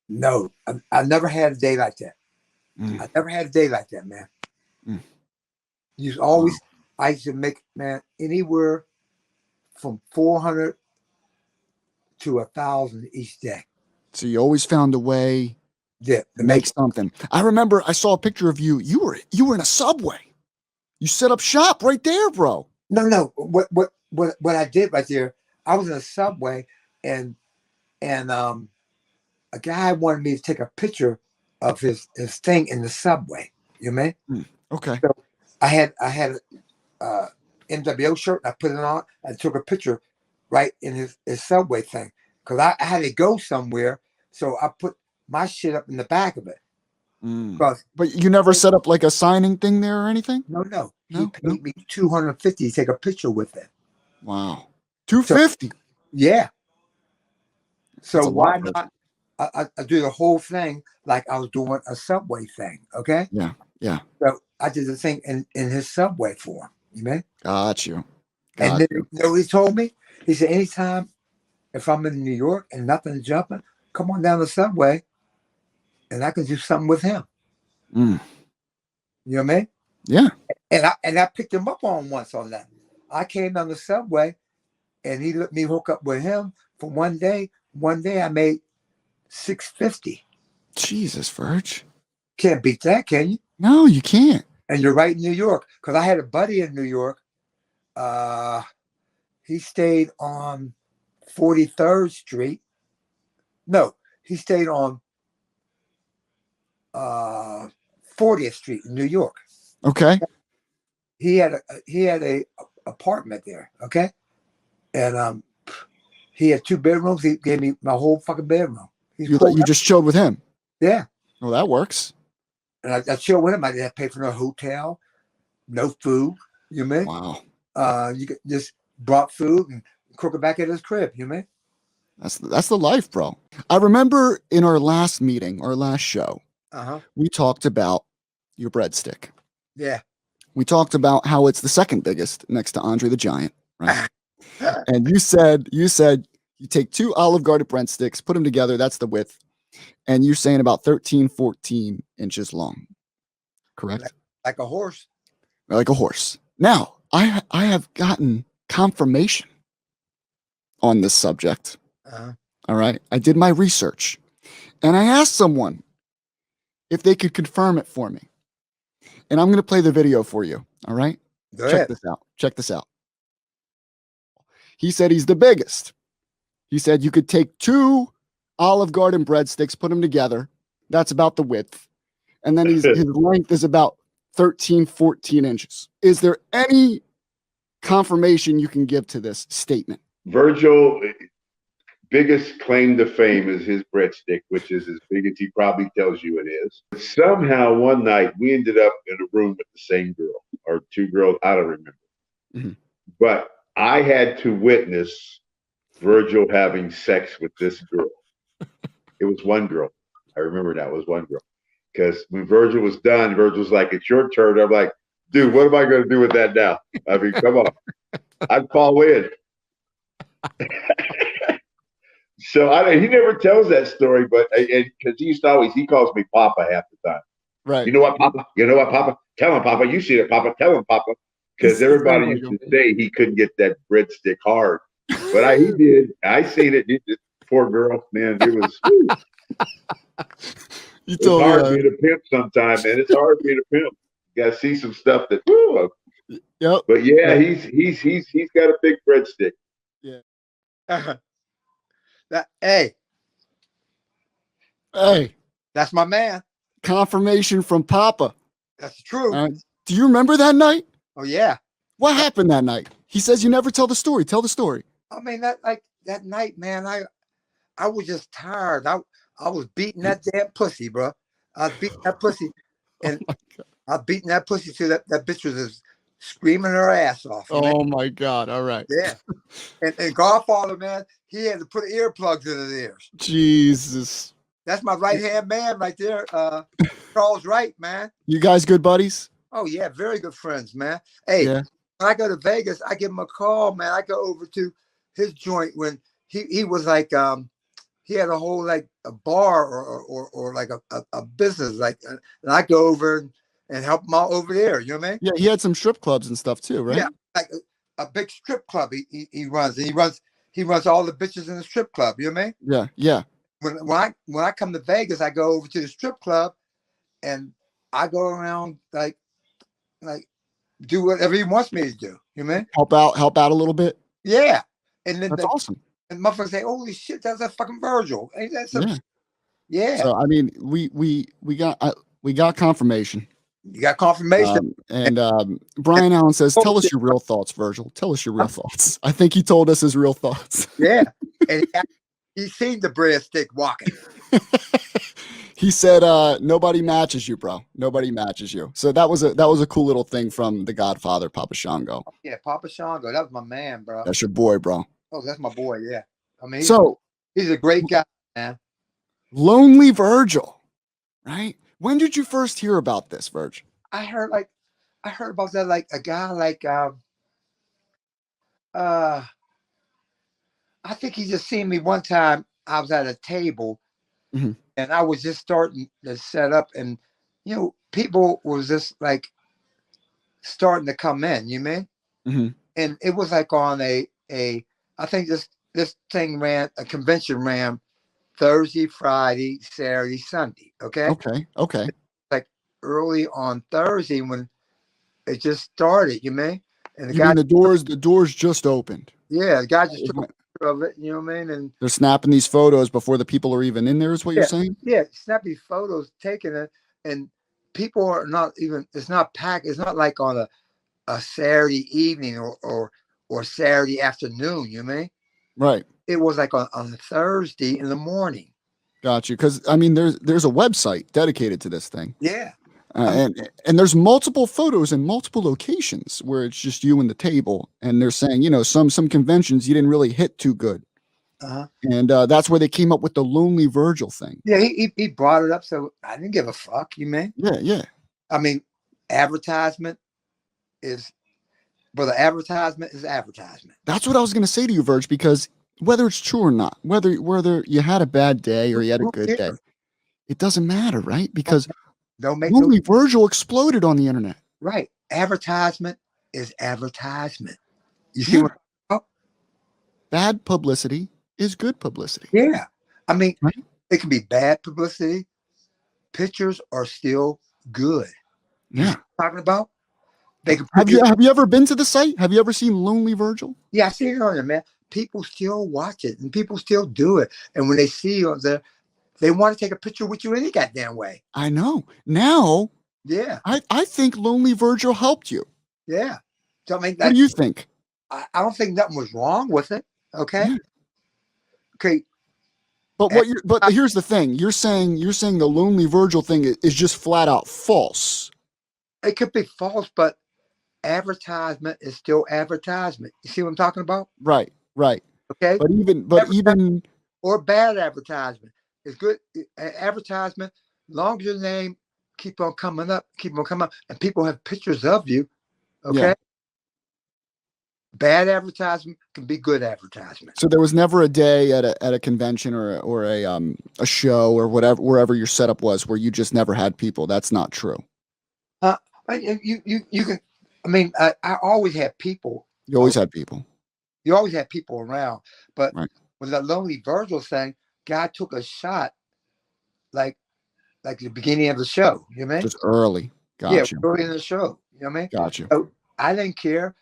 Speaker 2: No, I never had a day like that.
Speaker 1: Mm,
Speaker 2: I never had a day like that, man.
Speaker 1: mm,
Speaker 2: You
Speaker 1: wow.
Speaker 2: always I used to make, man, anywhere from 400 to 1,000 each day.
Speaker 1: So you always found a way
Speaker 2: Yeah,
Speaker 1: to
Speaker 2: to
Speaker 1: make
Speaker 2: make it.
Speaker 1: something. I remember I saw a picture of you. You were in a subway. You set up shop right there, bro.
Speaker 2: No. What I did right there, I was in a subway, and and a guy wanted me to take a picture of his thing in the subway. You know?
Speaker 1: Mm, okay.
Speaker 2: So I had a NWO shirt. I put it on. I took a picture right in his subway thing because I had to go somewhere. So I put my shit up in the back of it.
Speaker 1: Mm.
Speaker 2: Because
Speaker 1: But you never set up like a signing thing there or anything?
Speaker 2: no, he
Speaker 1: No, no.
Speaker 2: paid me 250 to take a picture with it.
Speaker 1: Wow.
Speaker 2: So
Speaker 1: 250.
Speaker 2: yeah.
Speaker 1: That's
Speaker 2: So
Speaker 1: a lot,
Speaker 2: why
Speaker 1: Virgil.
Speaker 2: not? I do the whole thing like I was doing a subway thing. Okay.
Speaker 1: Yeah. Yeah.
Speaker 2: So I did the thing in his subway for him. You know?
Speaker 1: Got you.
Speaker 2: And
Speaker 1: Got
Speaker 2: then
Speaker 1: you.
Speaker 2: you know what he told me? He said, anytime if I'm in New York and nothing's jumping, come on down the subway and I can do something with him.
Speaker 1: Mm.
Speaker 2: You know what I mean?
Speaker 1: Yeah.
Speaker 2: And I picked him up on once on that. I came down the subway and he let me hook up with him for one day. One day I made 650.
Speaker 1: Jesus, Verge.
Speaker 2: Can't beat that, can you?
Speaker 1: No, you can't.
Speaker 2: And you're right in New York. Because I had a buddy in New York. Uh he stayed on 43rd Street. No, he stayed on uh 40th Street in New York.
Speaker 1: Okay.
Speaker 2: He had a apartment there, okay? And he had 2 bedrooms. He gave me my whole fucking bedroom.
Speaker 1: You just chilled with him?
Speaker 2: Yeah.
Speaker 1: Well, that works.
Speaker 2: And I chilled with him. I didn't have to pay for no hotel, no food. You know what I mean? You just brought food and cook it back at his crib. You know what I mean?
Speaker 1: That's the life, bro. I remember in our last meeting, our last show, we talked about your breadstick.
Speaker 2: Yeah.
Speaker 1: We talked about how it's the second biggest next to Andre the Giant, right? And you said you take 2 Olive Garden breadsticks, put them together, that's the width. And you're saying about 13, 14 inches long. Correct?
Speaker 2: Like a horse.
Speaker 1: Like a horse. Now, I have gotten confirmation on this subject. All right. I did my research and I asked someone if they could confirm it for me. And I'm going to play the video for you. All right. Check this out. Check this out. He said he's the biggest. He said you could take 2 Olive Garden breadsticks, put them together. That's about the width. And then his length is about 13, 14 inches. Is there any confirmation you can give to this statement?
Speaker 3: Virgil, biggest claim to fame is his breadstick, which is as big as he probably tells you it is. Somehow one night we ended up in a room with the same girl or 2 girls, I don't remember. But I had to witness Virgil having sex with this girl. It was one girl. I remember that was one girl. Because when Virgil was done, Virgil's like, "It's your turn." I'm like, "Dude, what am I going to do with that now?" I mean, come on. I'd fall in. So he never tells that story, but because he calls me Papa half the time.
Speaker 1: Right.
Speaker 3: You know what, Papa? You know what, Papa? Tell him, Papa. You see it, Papa. Tell him, Papa. Because everybody used to say he couldn't get that breadstick hard, but he did. I seen it. Poor girl, man. It was. It's hard being a pimp sometimes, man. It's hard being a pimp. You gotta see some stuff that.
Speaker 1: Yep.
Speaker 3: But yeah, he's got a big breadstick.
Speaker 2: Yeah. Hey, that's my man.
Speaker 1: Confirmation from Papa.
Speaker 2: That's true.
Speaker 1: Do you remember that night?
Speaker 2: Oh yeah.
Speaker 1: What happened that night? He says you never tell the story. Tell the story.
Speaker 2: I mean that night, man. I was just tired. I was beating that damn pussy, bro. I was beating that pussy, and I was beating that pussy till that bitch was just screaming her ass off.
Speaker 1: Oh my God! All right.
Speaker 2: Yeah. And Godfather, man, he had to put earplugs in his ears.
Speaker 1: Jesus.
Speaker 2: That's my right hand man right there, Charles Wright, man.
Speaker 1: You guys good buddies?
Speaker 2: Oh yeah, very good friends, man. Hey, when I go to Vegas, I give him a call, man. I go over to his joint when he was like he had a whole like a bar or like a business like, and I go over and help him out over there. You know what I mean?
Speaker 1: Yeah, he had some strip clubs and stuff too, right?
Speaker 2: Yeah, like a big strip club he runs. And he runs all the bitches in the strip club. You know what I mean?
Speaker 1: Yeah, yeah.
Speaker 2: When I come to Vegas, I go over to the strip club and I go around like do whatever he wants me to do. You know what I mean?
Speaker 1: Help out a little bit.
Speaker 2: Yeah. And then
Speaker 1: that's awesome.
Speaker 2: And motherfuckers say, "Holy shit, that's a fucking Virgil." Ain't that some yeah.
Speaker 1: So I mean, we got confirmation.
Speaker 2: You got confirmation.
Speaker 1: Brian Allen says, "Tell us your real thoughts, Virgil. Tell us your real thoughts." I think he told us his real thoughts.
Speaker 2: Yeah. And he seen the breadstick walking.
Speaker 1: He said, "Nobody matches you, bro. Nobody matches you." So that was a cool little thing from the Godfather, Papa Shango.
Speaker 2: Yeah, Papa Shango. That was my man, bro.
Speaker 1: That's your boy, bro.
Speaker 2: Oh, that's my boy. Yeah. I mean, he's a great guy, man.
Speaker 1: Lonely Virgil, right? When did you first hear about this, Virgil?
Speaker 2: I heard about that like a guy like I think he just seen me one time. I was at a table and I was just starting to set up, and people was just like starting to come in, you mean? And it was like on a I think this thing a convention ran Thursday, Friday, Saturday, Sunday.
Speaker 1: Okay.
Speaker 2: Like early on Thursday when it just started, you mean? And
Speaker 1: the doors just opened.
Speaker 2: Yeah, the guy just took a picture of it, you know what I mean? And
Speaker 1: they're snapping these photos before the people are even in there, is what you're saying?
Speaker 2: Yeah, snap these photos, taking it, and people are not even, it's not packed, it's not like on a Saturday evening or Saturday afternoon, you mean?
Speaker 1: Right.
Speaker 2: It was like on a Thursday in the morning.
Speaker 1: Got you. Because I mean, there's a website dedicated to this thing.
Speaker 2: Yeah.
Speaker 1: And there's multiple photos in multiple locations where it's just you and the table, and they're saying, some conventions you didn't really hit too good, and that's where they came up with the Lonely Virgil thing.
Speaker 2: Yeah, he brought it up, so I didn't give a fuck. You mean?
Speaker 1: Yeah.
Speaker 2: I mean, advertisement is, but the advertisement is advertisement.
Speaker 1: That's what I was gonna say to you, Virg, because whether it's true or not, whether you had a bad day or you had a good day, it doesn't matter, right? Because
Speaker 2: don't make
Speaker 1: Lonely Virgil exploded on the internet.
Speaker 2: Right. Advertisement is advertisement. You see what?
Speaker 1: Bad publicity is good publicity.
Speaker 2: Yeah. I mean,
Speaker 1: right?
Speaker 2: It can be bad publicity. Pictures are still good.
Speaker 1: Yeah.
Speaker 2: You know what I'm talking about? They can
Speaker 1: have you ever been to the site? Have you ever seen Lonely Virgil?
Speaker 2: Yeah, I see it on there, man. People still watch it and people still do it. And when they see you there, they want to take a picture with you any goddamn way.
Speaker 1: I know. Now,
Speaker 2: yeah,
Speaker 1: I think Lonely Virgil helped you.
Speaker 2: Yeah. So, I mean,
Speaker 1: what do you think?
Speaker 2: I don't think nothing was wrong with it. Okay. Yeah. Okay.
Speaker 1: But here's the thing. You're saying the Lonely Virgil thing is just flat out false.
Speaker 2: It could be false, but advertisement is still advertisement. You see what I'm talking about?
Speaker 1: Right.
Speaker 2: Okay.
Speaker 1: But even
Speaker 2: or bad advertisement is good advertisement. Long as your name keep on coming up, and people have pictures of you. Okay. Yeah. Bad advertisement can be good advertisement.
Speaker 1: So there was never a day at a convention or a show or whatever, wherever your setup was, where you just never had people. That's not true.
Speaker 2: You can. I mean, I always had people.
Speaker 1: You always had people.
Speaker 2: You always had people around, but with that Lonely Virgil thing, guy took a shot, like the beginning of the show. You know what I mean?
Speaker 1: Just early. Gotcha.
Speaker 2: Yeah, early in the show. You know what I mean?
Speaker 1: Gotcha.
Speaker 2: So I didn't care.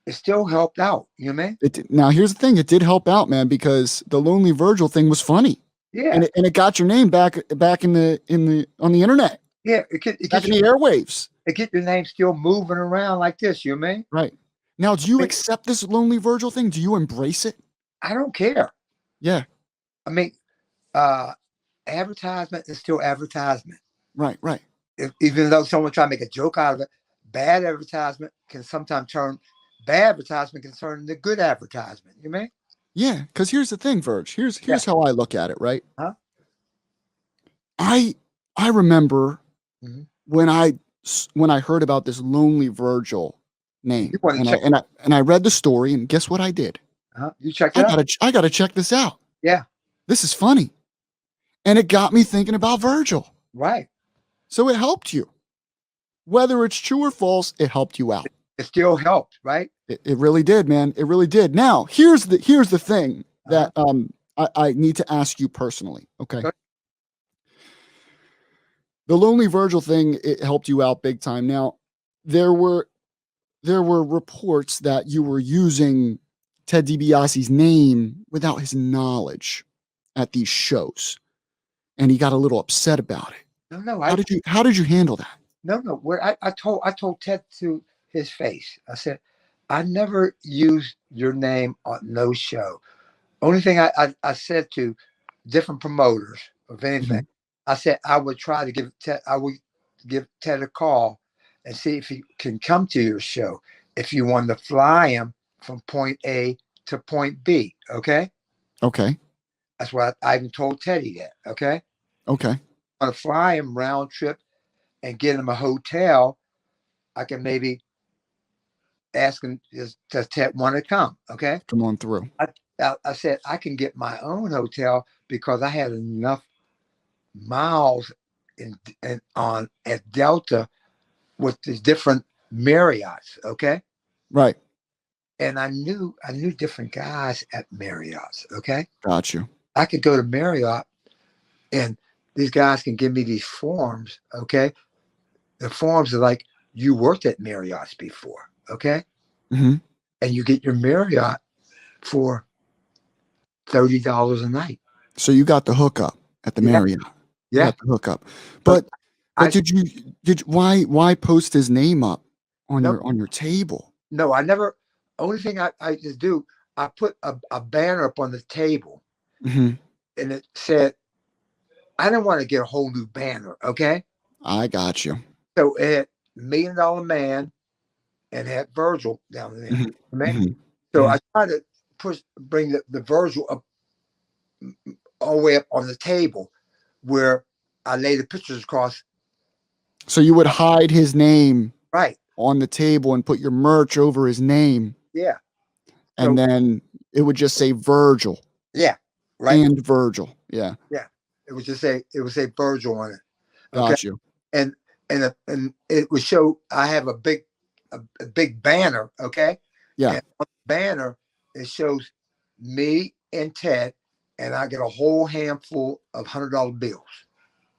Speaker 2: It still helped out. You know what I mean?
Speaker 1: Now here's the thing. It did help out, man, because the Lonely Virgil thing was funny.
Speaker 2: Yeah.
Speaker 1: And it got your name back on the internet.
Speaker 2: Yeah.
Speaker 1: Back in the airwaves.
Speaker 2: It get your name still moving around like this. You know what I mean?
Speaker 1: Right. Now, do you accept this Lonely Virgil thing? Do you embrace it?
Speaker 2: I don't care.
Speaker 1: Yeah.
Speaker 2: I mean, advertisement is still advertisement.
Speaker 1: Right.
Speaker 2: Even though someone try to make a joke out of it, bad advertisement can sometimes turn into good advertisement. You mean?
Speaker 1: Yeah, because here's the thing, Virg. Here's how I look at it, right?
Speaker 2: Huh?
Speaker 1: I remember when I heard about this Lonely Virgil name, and I read the story, and guess what I did?
Speaker 2: You checked it out?
Speaker 1: I gotta check this out.
Speaker 2: Yeah.
Speaker 1: This is funny. And it got me thinking about Virgil.
Speaker 2: Right.
Speaker 1: So it helped you. Whether it's true or false, it helped you out.
Speaker 2: It still helped, right?
Speaker 1: It really did, man. It really did. Now, here's the thing that I need to ask you personally. Okay. The Lonely Virgil thing, it helped you out big time. Now, there were reports that you were using Ted DiBiase's name without his knowledge at these shows, and he got a little upset about it.
Speaker 2: No.
Speaker 1: How did you handle that?
Speaker 2: No. Where I told Ted to his face. I said, I never used your name on no show. Only thing I said to different promoters of anything, I said I would try to give Ted a call and see if he can come to your show. If you wanted to fly him from point A to point B, okay?
Speaker 1: Okay.
Speaker 2: That's what I even told Teddy that, okay?
Speaker 1: Okay.
Speaker 2: I want to fly him round trip and get him a hotel. I can maybe ask him, does Ted want to come? Okay.
Speaker 1: Come on through.
Speaker 2: I said, I can get my own hotel because I had enough miles at Delta with the different Marriotts. Okay.
Speaker 1: Right.
Speaker 2: And I knew different guys at Marriott's. Okay.
Speaker 1: Got you.
Speaker 2: I could go to Marriott and these guys can give me these forms. Okay. The forms are like, you worked at Marriott's before. Okay. And you get your Marriott for $30 a night.
Speaker 1: So you got the hookup at the Marriott.
Speaker 2: Yeah.
Speaker 1: You got the hookup. But why post his name up on your table?
Speaker 2: No, I never. Only thing I just do, I put a banner up on the table and it said I didn't want to get a whole new banner. Okay.
Speaker 1: I got you.
Speaker 2: So it had $1 Million Man and had Virgil down there.
Speaker 1: Mm-hmm.
Speaker 2: Man.
Speaker 1: Mm-hmm.
Speaker 2: So
Speaker 1: Mm-hmm.
Speaker 2: I tried to bring the Virgil up all the way up on the table where I lay the pictures across.
Speaker 1: So you would hide his name
Speaker 2: Right.
Speaker 1: on the table and put your merch over his name.
Speaker 2: Yeah.
Speaker 1: And
Speaker 2: So,
Speaker 1: then it would just say Virgil.
Speaker 2: yeah. Right.
Speaker 1: And Virgil. Yeah.
Speaker 2: Yeah. It would say Virgil on it. Okay.
Speaker 1: Got you.
Speaker 2: And it would show I have a big banner. Okay.
Speaker 1: Yeah.
Speaker 2: And on the banner it shows me and Ted, and I get a whole handful of $100 bills.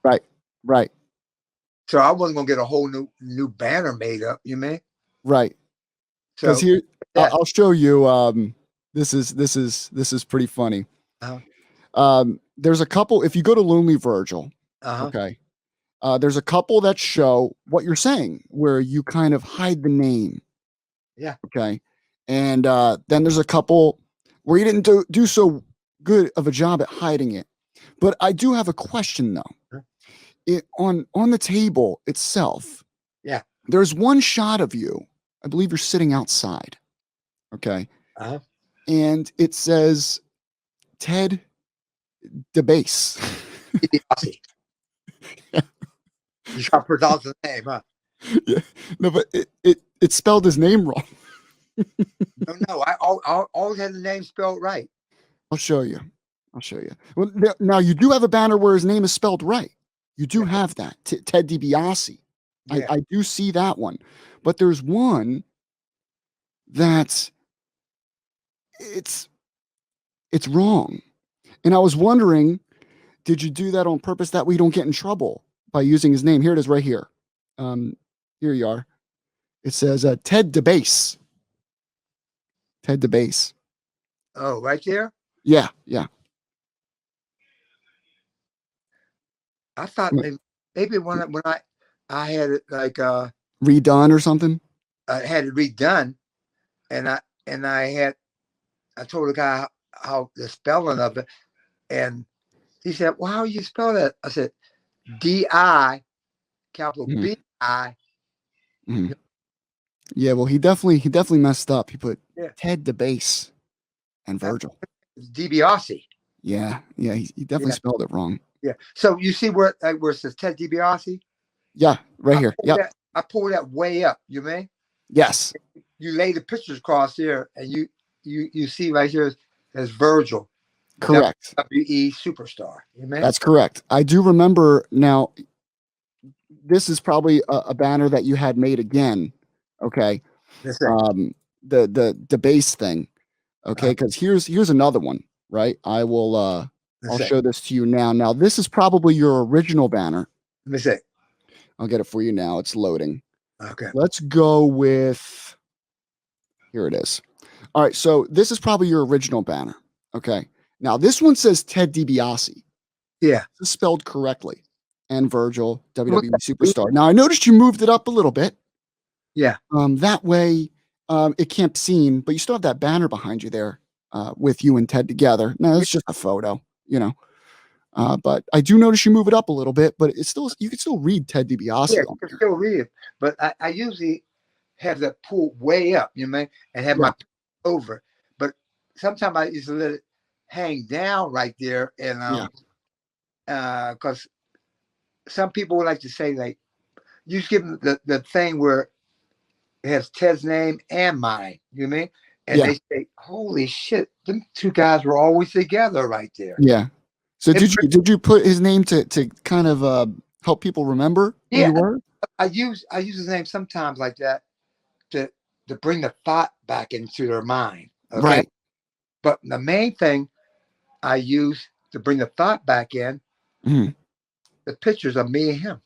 Speaker 1: Right. Right.
Speaker 2: So I wasn't gonna get a whole new banner made up. You mean?
Speaker 1: Right.
Speaker 2: So
Speaker 1: Because here I'll show you. This is pretty funny. There's a couple. If you go to Lonely Virgil, okay. There's a couple that show what you're saying, where you kind of hide the name.
Speaker 2: Yeah.
Speaker 1: Okay. And then there's a couple where you didn't do so good of a job at hiding it. But I do have a question though. On the table itself,
Speaker 2: yeah,
Speaker 1: there's one shot of you. I believe you're sitting outside. Okay. And it says Ted DeBase.
Speaker 2: You try to pronounce the name, huh?
Speaker 1: Yeah. No, but it spelled his name wrong.
Speaker 2: No, I always had the name spelled right.
Speaker 1: I'll show you. Well, now you do have a banner where his name is spelled right. You do have that, Ted DiBiase. Yeah. I do see that one, but there's one that it's wrong, and I was wondering, did you do that on purpose that we don't get in trouble by using his name? Here it is, right here. Here you are. It says Ted DeBase. Ted DeBase.
Speaker 2: Oh, right there.
Speaker 1: Yeah, yeah.
Speaker 2: I thought maybe when I had it like
Speaker 1: redone or something.
Speaker 2: I had it redone, and I told the guy how the spelling of it, and he said, "Well, how you spell that?" I said, D-I, capital B-I.
Speaker 1: Mm-hmm. Yeah, well, he definitely messed up. He put Ted DeBase and Virgil.
Speaker 2: DiBiase.
Speaker 1: Yeah, he definitely spelled it wrong.
Speaker 2: Yeah. So you see where it says Ted DiBiase?
Speaker 1: Yeah, right here. Yeah.
Speaker 2: I pulled that way up. You mean?
Speaker 1: Yes.
Speaker 2: You lay the pictures across here, and you see right here as Virgil.
Speaker 1: Correct.
Speaker 2: WWE superstar. You mean?
Speaker 1: That's correct. I do remember now. This is probably a banner that you had made again. Okay. The base thing. Okay, because here's another one. Right. I will. I'll show this to you now. Now this is probably your original banner.
Speaker 2: Let me see.
Speaker 1: I'll get it for you now. It's loading.
Speaker 2: Okay.
Speaker 1: Let's go with. Here it is. All right. So this is probably your original banner. Okay. Now this one says Ted DiBiase.
Speaker 2: Yeah.
Speaker 1: It's spelled correctly. And Virgil, WWE superstar. Now I noticed you moved it up a little bit.
Speaker 2: Yeah.
Speaker 1: That way it can't be seen, but you still have that banner behind you there with you and Ted together. Now it's just a photo, you know. But I do notice you move it up a little bit, but it's still you can still read Ted DiBiase.
Speaker 2: Yeah, you can still read it. But I usually have that pulled way up, you know, and have my over. But sometimes I used to let it hang down right there, and because some people would like to say, like, you just give them the thing where it has Ted's name and mine, you know what I mean? And they say, holy shit, them two guys were always together right there.
Speaker 1: Yeah. So did you put his name to kind of help people remember who you were?
Speaker 2: I use his name sometimes like that to bring the thought back into their mind. Okay?
Speaker 1: Right.
Speaker 2: But the main thing I use to bring the thought back in, the pictures of me and him.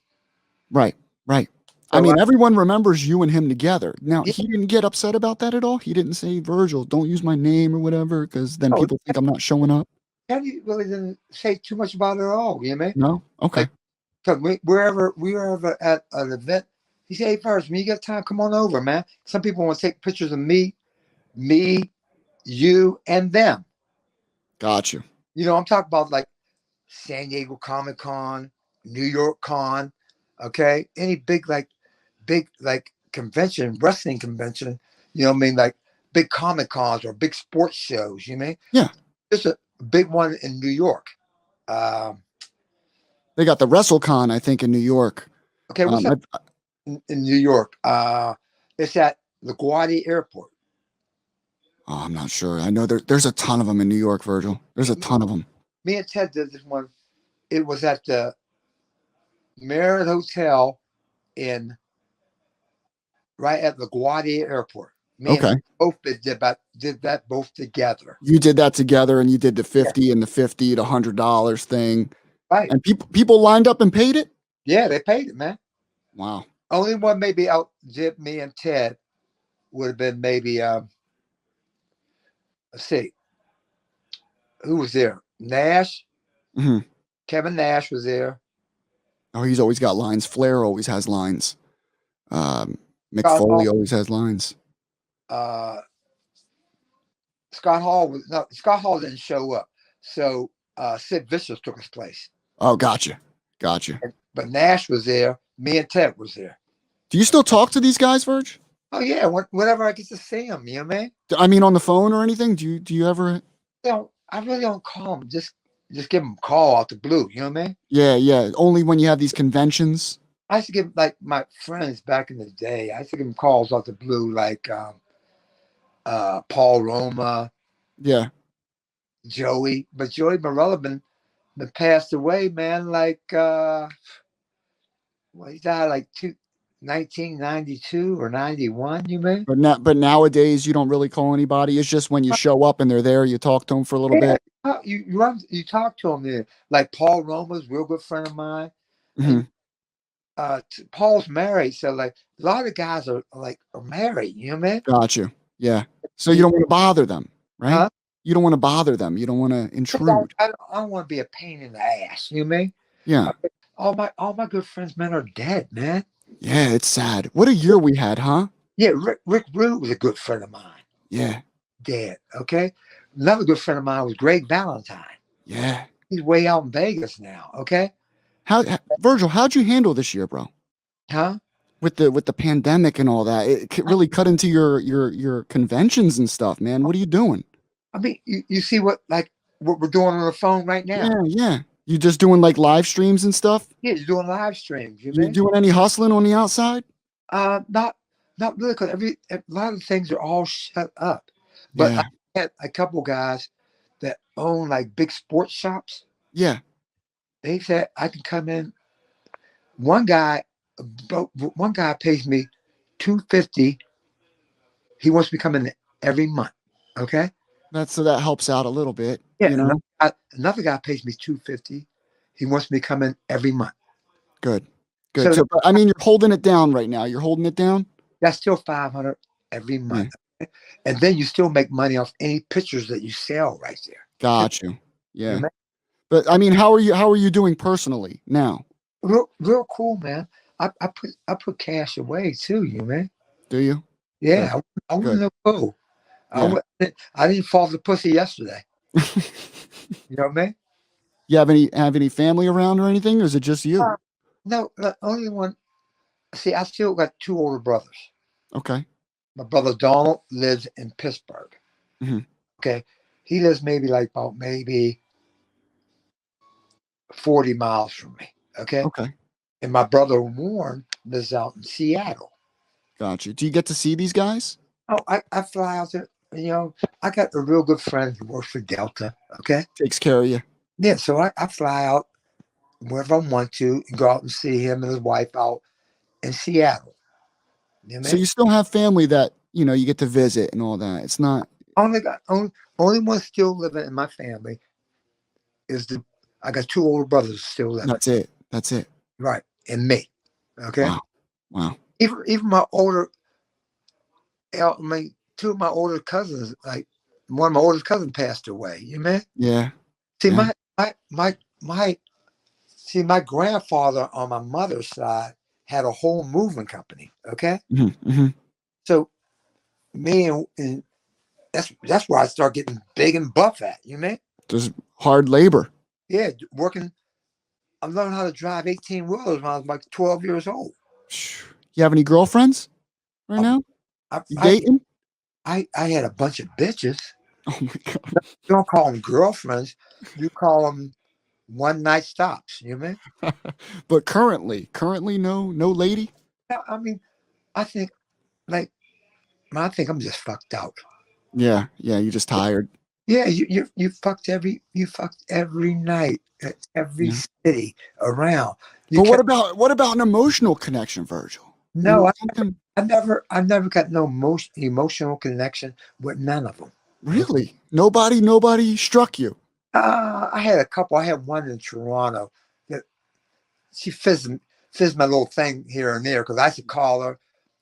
Speaker 1: Right. Right. So I mean, everyone remembers you and him together. Now, he didn't get upset about that at all? He didn't say, Virgil, don't use my name or whatever, because then people think I'm not showing up?
Speaker 2: Teddy really didn't say too much about it at all, you know what I mean?
Speaker 1: No? Okay.
Speaker 2: Because wherever we were at an event, he said, hey, first, when you got time, come on over, man. Some people want to take pictures of me, you, and them.
Speaker 1: Got you.
Speaker 2: You know, I'm talking about like San Diego Comic Con, New York Con, okay? Any big convention, wrestling convention, you know what I mean? Like big Comic Cons or big sports shows, you know what I mean?
Speaker 1: Yeah.
Speaker 2: There's a big one in New York.
Speaker 1: They got the WrestleCon, I think, in New York.
Speaker 2: Okay, what's that in New York? It's at LaGuardia Airport.
Speaker 1: Oh, I'm not sure. I know there's a ton of them in New York, Virgil. There's a ton of them.
Speaker 2: Me and Ted did this one. It was at the Marriott Hotel right at LaGuardia Airport. Me and both did that both together.
Speaker 1: You did that together, and you did the 50 and the $50 to $100 thing.
Speaker 2: Right.
Speaker 1: And people lined up and paid it?
Speaker 2: Yeah, they paid it, man.
Speaker 1: Wow.
Speaker 2: Only one maybe outdid me and Ted would have been maybe let's see. Who was there? Nash.
Speaker 1: Mm-hmm.
Speaker 2: Kevin Nash was there.
Speaker 1: Oh, he's always got lines. Flair always has lines. Mick Foley always has lines.
Speaker 2: Scott Hall didn't show up. So Sid Vicious took his place.
Speaker 1: Oh, gotcha.
Speaker 2: But Nash was there. Me and Ted was there.
Speaker 1: Do you still talk to these guys, Virg?
Speaker 2: Oh yeah, whenever I get to see them, you know what I mean?
Speaker 1: I mean, on the phone or anything? Do you ever?
Speaker 2: I really don't call them. Just give them a call out the blue. You know what I mean?
Speaker 1: Yeah. Only when you have these conventions.
Speaker 2: I used to give like my friends back in the day. I used to give them calls out the blue, like Paul Roma.
Speaker 1: Yeah.
Speaker 2: Joey, but Joey Morella been passed away, man. Like he died like 1992 or 91. You mean?
Speaker 1: But nowadays you don't really call anybody. It's just when you show up and they're there, you talk to them for a little bit.
Speaker 2: You talk to them there. Like Paul Roma's a real good friend of mine.
Speaker 1: Mm-hmm.
Speaker 2: Paul's married, so like a lot of guys are married. You know what I mean?
Speaker 1: Got you. Yeah. So you don't want to bother them, right?
Speaker 2: Huh?
Speaker 1: You don't want to bother them. You don't want to intrude.
Speaker 2: I don't want to be a pain in the ass. You know what I mean?
Speaker 1: Yeah.
Speaker 2: All my good friends, man, are dead, man.
Speaker 1: Yeah, it's sad. What a year we had, huh?
Speaker 2: Yeah, Rick Rude was a good friend of mine.
Speaker 1: Yeah.
Speaker 2: Dead. Okay. Another good friend of mine was Greg Valentine.
Speaker 1: Yeah.
Speaker 2: He's way out in Vegas now. Okay.
Speaker 1: Virgil, how'd you handle this year, bro?
Speaker 2: Huh?
Speaker 1: With the pandemic and all that, it really cut into your conventions and stuff, man. What are you doing?
Speaker 2: I mean, you see what we're doing on the phone right now.
Speaker 1: Yeah. You just doing like live streams and stuff?
Speaker 2: Yeah, you're doing live streams. You
Speaker 1: doing any hustling on the outside?
Speaker 2: Not really, because a lot of things are all shut up. But I had a couple guys that own like big sports shops.
Speaker 1: Yeah.
Speaker 2: They said I can come in. One guy pays me $250. He wants me to come in every month. Okay.
Speaker 1: So that helps out a little bit.
Speaker 2: Yeah.
Speaker 1: You know?
Speaker 2: Another guy pays me $250. He wants me to come in every month.
Speaker 1: Good. So, I mean, you're holding it down right now. You're holding it down.
Speaker 2: That's still $500 every month, and then you still make money off any pictures that you sell right there.
Speaker 1: Got you. Yeah. But I mean, how are you doing personally now?
Speaker 2: Real cool, man. I put cash away too, man.
Speaker 1: Do you?
Speaker 2: Yeah. I wouldn't go. I didn't fall the pussy yesterday. You know what I mean?
Speaker 1: You have any family around or anything, or is it just you?
Speaker 2: No, the only one. See, I still got two older brothers.
Speaker 1: Okay.
Speaker 2: My brother Donald lives in Pittsburgh.
Speaker 1: Mm-hmm.
Speaker 2: Okay. He lives maybe 40 miles from me. Okay. And my brother Warren lives out in Seattle.
Speaker 1: Got you. Do you get to see these guys?
Speaker 2: Oh, I fly out there. You know, I got a real good friend who works for Delta. Okay.
Speaker 1: Takes care of you.
Speaker 2: Yeah. So I fly out wherever I want to and go out and see him and his wife out in Seattle. You know
Speaker 1: so you still have family that, you get to visit and all that. It's not.
Speaker 2: Only one still living in my family is I got two older brothers still living.
Speaker 1: That's it.
Speaker 2: Right. And me. Okay.
Speaker 1: Wow.
Speaker 2: Even my older, two of my older cousins, like one of my oldest cousins passed away. You know?
Speaker 1: Yeah.
Speaker 2: See, my grandfather on my mother's side had a whole moving company. Okay.
Speaker 1: Mm-hmm.
Speaker 2: So me and that's where I start getting big and buff at. You know?
Speaker 1: There's hard labor.
Speaker 2: Yeah, working. I learned how to drive 18-wheelers when I was like 12 years old.
Speaker 1: You have any girlfriends right now?
Speaker 2: I,
Speaker 1: You
Speaker 2: I,
Speaker 1: dating?
Speaker 2: I had a bunch of bitches.
Speaker 1: Oh my God.
Speaker 2: You don't call them girlfriends. You call them one-night stops. You know what
Speaker 1: But currently, no lady.
Speaker 2: I mean? I think, like, I think I'm just fucked out.
Speaker 1: Yeah, you're just tired.
Speaker 2: Yeah, you fucked every night at every
Speaker 1: Yeah.
Speaker 2: city around. You
Speaker 1: But
Speaker 2: kept
Speaker 1: what about an emotional connection, Virgil? You
Speaker 2: no,
Speaker 1: know, something
Speaker 2: I never got no emotional connection with none of them.
Speaker 1: really? Nobody struck you.
Speaker 2: I had a couple. I had one in Toronto that she fizzed my little thing here and there because I used to call her.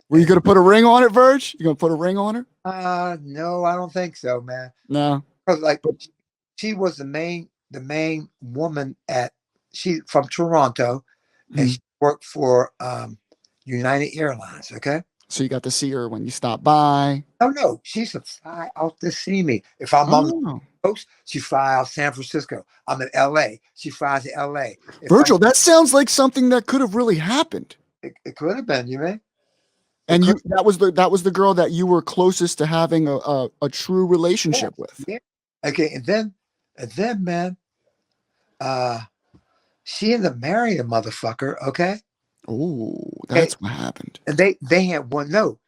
Speaker 1: Were you gonna put a ring on it, Virg? You gonna put a ring on her?
Speaker 2: No, I don't think so, man.
Speaker 1: No.
Speaker 2: Because like
Speaker 1: But
Speaker 2: she was the main woman at she from Toronto, and
Speaker 1: mhm.
Speaker 2: she worked for United Airlines. Okay.
Speaker 1: So you got to see her when you stop by.
Speaker 2: Oh no, she used to fly out to see me. If I'm on the
Speaker 1: Oh,
Speaker 2: coast, she fly out San Francisco. I'm in LA. She flies to LA. If I'm
Speaker 1: Virgil, that sounds like something that could have really happened.
Speaker 2: it could have been, you know? It
Speaker 1: And
Speaker 2: could
Speaker 1: you that was the girl that you were closest to having a true
Speaker 2: yeah,
Speaker 1: relationship with.
Speaker 2: yeah. Okay, and then man, uh she ended up marrying a motherfucker, okay?
Speaker 1: Oh,
Speaker 2: Okay,
Speaker 1: that's what happened.
Speaker 2: and they had one no.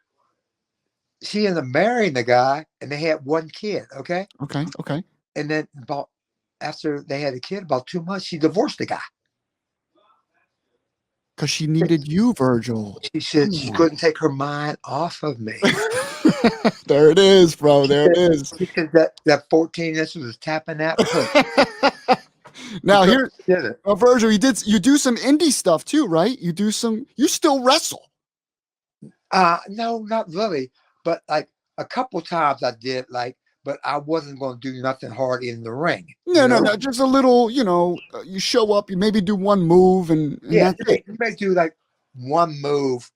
Speaker 2: She ended up marrying the guy and they had one kid, okay?
Speaker 1: Okay.
Speaker 2: And then about after they had a kid, about 2 months, she divorced the guy.
Speaker 1: Because she needed you, Virgil.
Speaker 2: She said
Speaker 1: Come
Speaker 2: she
Speaker 1: on.
Speaker 2: couldn't take her mind off of me.
Speaker 1: There it is, bro. There it is.
Speaker 2: She said that 14 inches was tapping that pussy.
Speaker 1: Now here,
Speaker 2: Did it?
Speaker 1: Virgil, you do some indie stuff too, right? You still wrestle.
Speaker 2: No, not really. But like a couple times I did, like, but I wasn't going to do nothing hard in the ring.
Speaker 1: No, no. Just a little, you show up, you maybe do one move and
Speaker 2: Yeah,
Speaker 1: that's it.
Speaker 2: you may do like one move,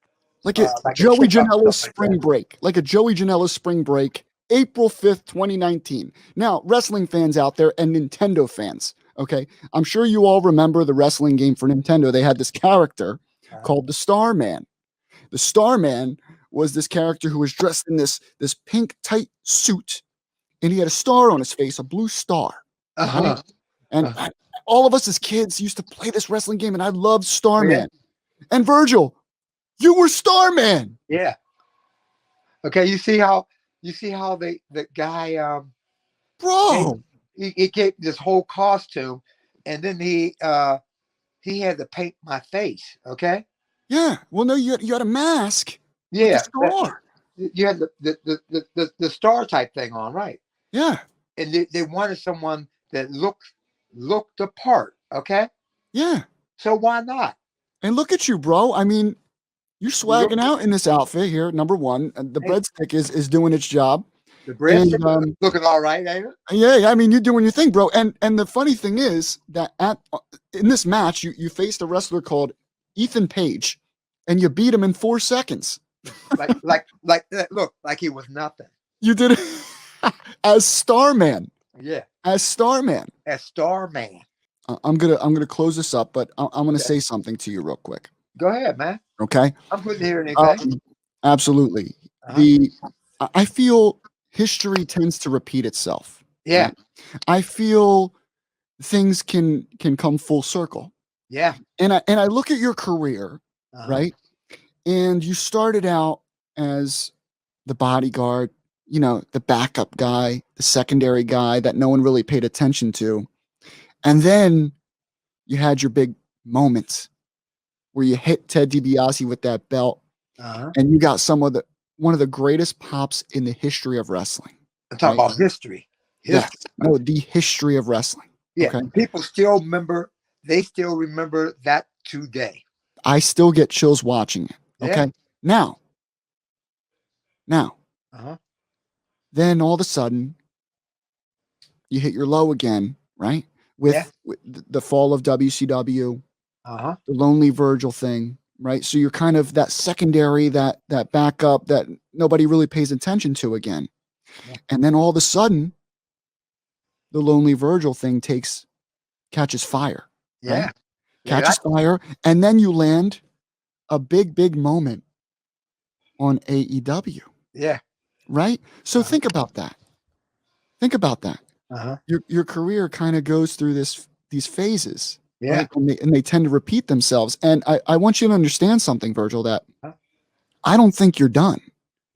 Speaker 1: Like a
Speaker 2: like a
Speaker 1: Joey
Speaker 2: kick up,
Speaker 1: Janela's
Speaker 2: something like that.
Speaker 1: spring break. Like a Joey Janela's spring break, April 5th, 2019. Now, wrestling fans out there and Nintendo fans, okay? I'm sure you all remember the wrestling game for Nintendo. They had this character called the Starman. The Starman was this character who was dressed in this pink tight suit, and he had a star on his face, a blue star. Right?
Speaker 2: Uh-huh.
Speaker 1: And
Speaker 2: Uh-huh.
Speaker 1: all of us as kids used to play this wrestling game, and I loved
Speaker 2: Yeah.
Speaker 1: Starman. And Virgil, you were Starman,
Speaker 2: Yeah. Okay. You see how the guy gave,
Speaker 1: bro.
Speaker 2: he gave this whole costume, and then he had to paint my face. Okay.
Speaker 1: Yeah. Well, no, you had a mask with the
Speaker 2: Yeah.
Speaker 1: star.
Speaker 2: You had the star type thing on, right?
Speaker 1: Yeah.
Speaker 2: And they wanted someone that looked the part. Okay.
Speaker 1: Yeah.
Speaker 2: So why not?
Speaker 1: And look at you, bro. I mean, you're
Speaker 2: You look,
Speaker 1: swagging out in this outfit here. Number one, the
Speaker 2: hey,
Speaker 1: breadstick is doing its job.
Speaker 2: the
Speaker 1: And
Speaker 2: breadstick looking all right, ain't it?
Speaker 1: yeah, I mean, you're doing your thing, bro. And the funny thing is that in this match, you faced a wrestler called Ethan Page, and you beat him in 4 seconds.
Speaker 2: Look, like he was nothing.
Speaker 1: You did it as Starman.
Speaker 2: Yeah,
Speaker 1: As Starman.
Speaker 2: as Starman.
Speaker 1: I'm gonna close this up, but I'm gonna
Speaker 2: Okay.
Speaker 1: say something to you real quick.
Speaker 2: Go ahead, man.
Speaker 1: Okay.
Speaker 2: I'm good to hear anything.
Speaker 1: Absolutely.
Speaker 2: Uh-huh.
Speaker 1: I feel history tends to repeat itself.
Speaker 2: Yeah,
Speaker 1: Right? I feel things can come full circle.
Speaker 2: yeah.
Speaker 1: And I look at your career,
Speaker 2: Uh-huh.
Speaker 1: right? And you started out as the bodyguard, the backup guy, the secondary guy that no one really paid attention to. And then you had your big moment where you hit Ted DiBiase with that belt,
Speaker 2: Uh-huh.
Speaker 1: and you got one of the greatest pops in the history of wrestling.
Speaker 2: I'm talking
Speaker 1: Right?
Speaker 2: about history.
Speaker 1: Yes. No, the history of wrestling.
Speaker 2: Yeah,
Speaker 1: Okay.
Speaker 2: people still remember. They still remember that today.
Speaker 1: I still get chills watching it.
Speaker 2: Yeah.
Speaker 1: Okay. Now,
Speaker 2: Uh-huh.
Speaker 1: then all of a sudden, you hit your low again, right?
Speaker 2: Yeah.
Speaker 1: With the fall of WCW,
Speaker 2: Uh-huh.
Speaker 1: the Lonely Virgil thing, right? So you're kind of that secondary, that backup that nobody really pays attention to again.
Speaker 2: Yeah.
Speaker 1: And then all of a sudden, the Lonely Virgil thing takes catches fire.
Speaker 2: Yeah.
Speaker 1: Right? Catches fire, and then you land a big moment on AEW.
Speaker 2: Yeah.
Speaker 1: Right? So think about that. Think about that. Your career kind of goes through these phases.
Speaker 2: Yeah.
Speaker 1: Right? And they tend to repeat themselves. And I want you to understand something, Virgil, that I don't think you're done.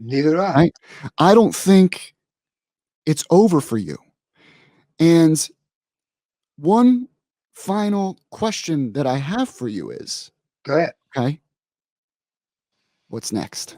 Speaker 2: Neither do I.
Speaker 1: Right? I don't think it's over for you. And one final question that I have for you is,
Speaker 2: Go ahead.
Speaker 1: okay, what's next?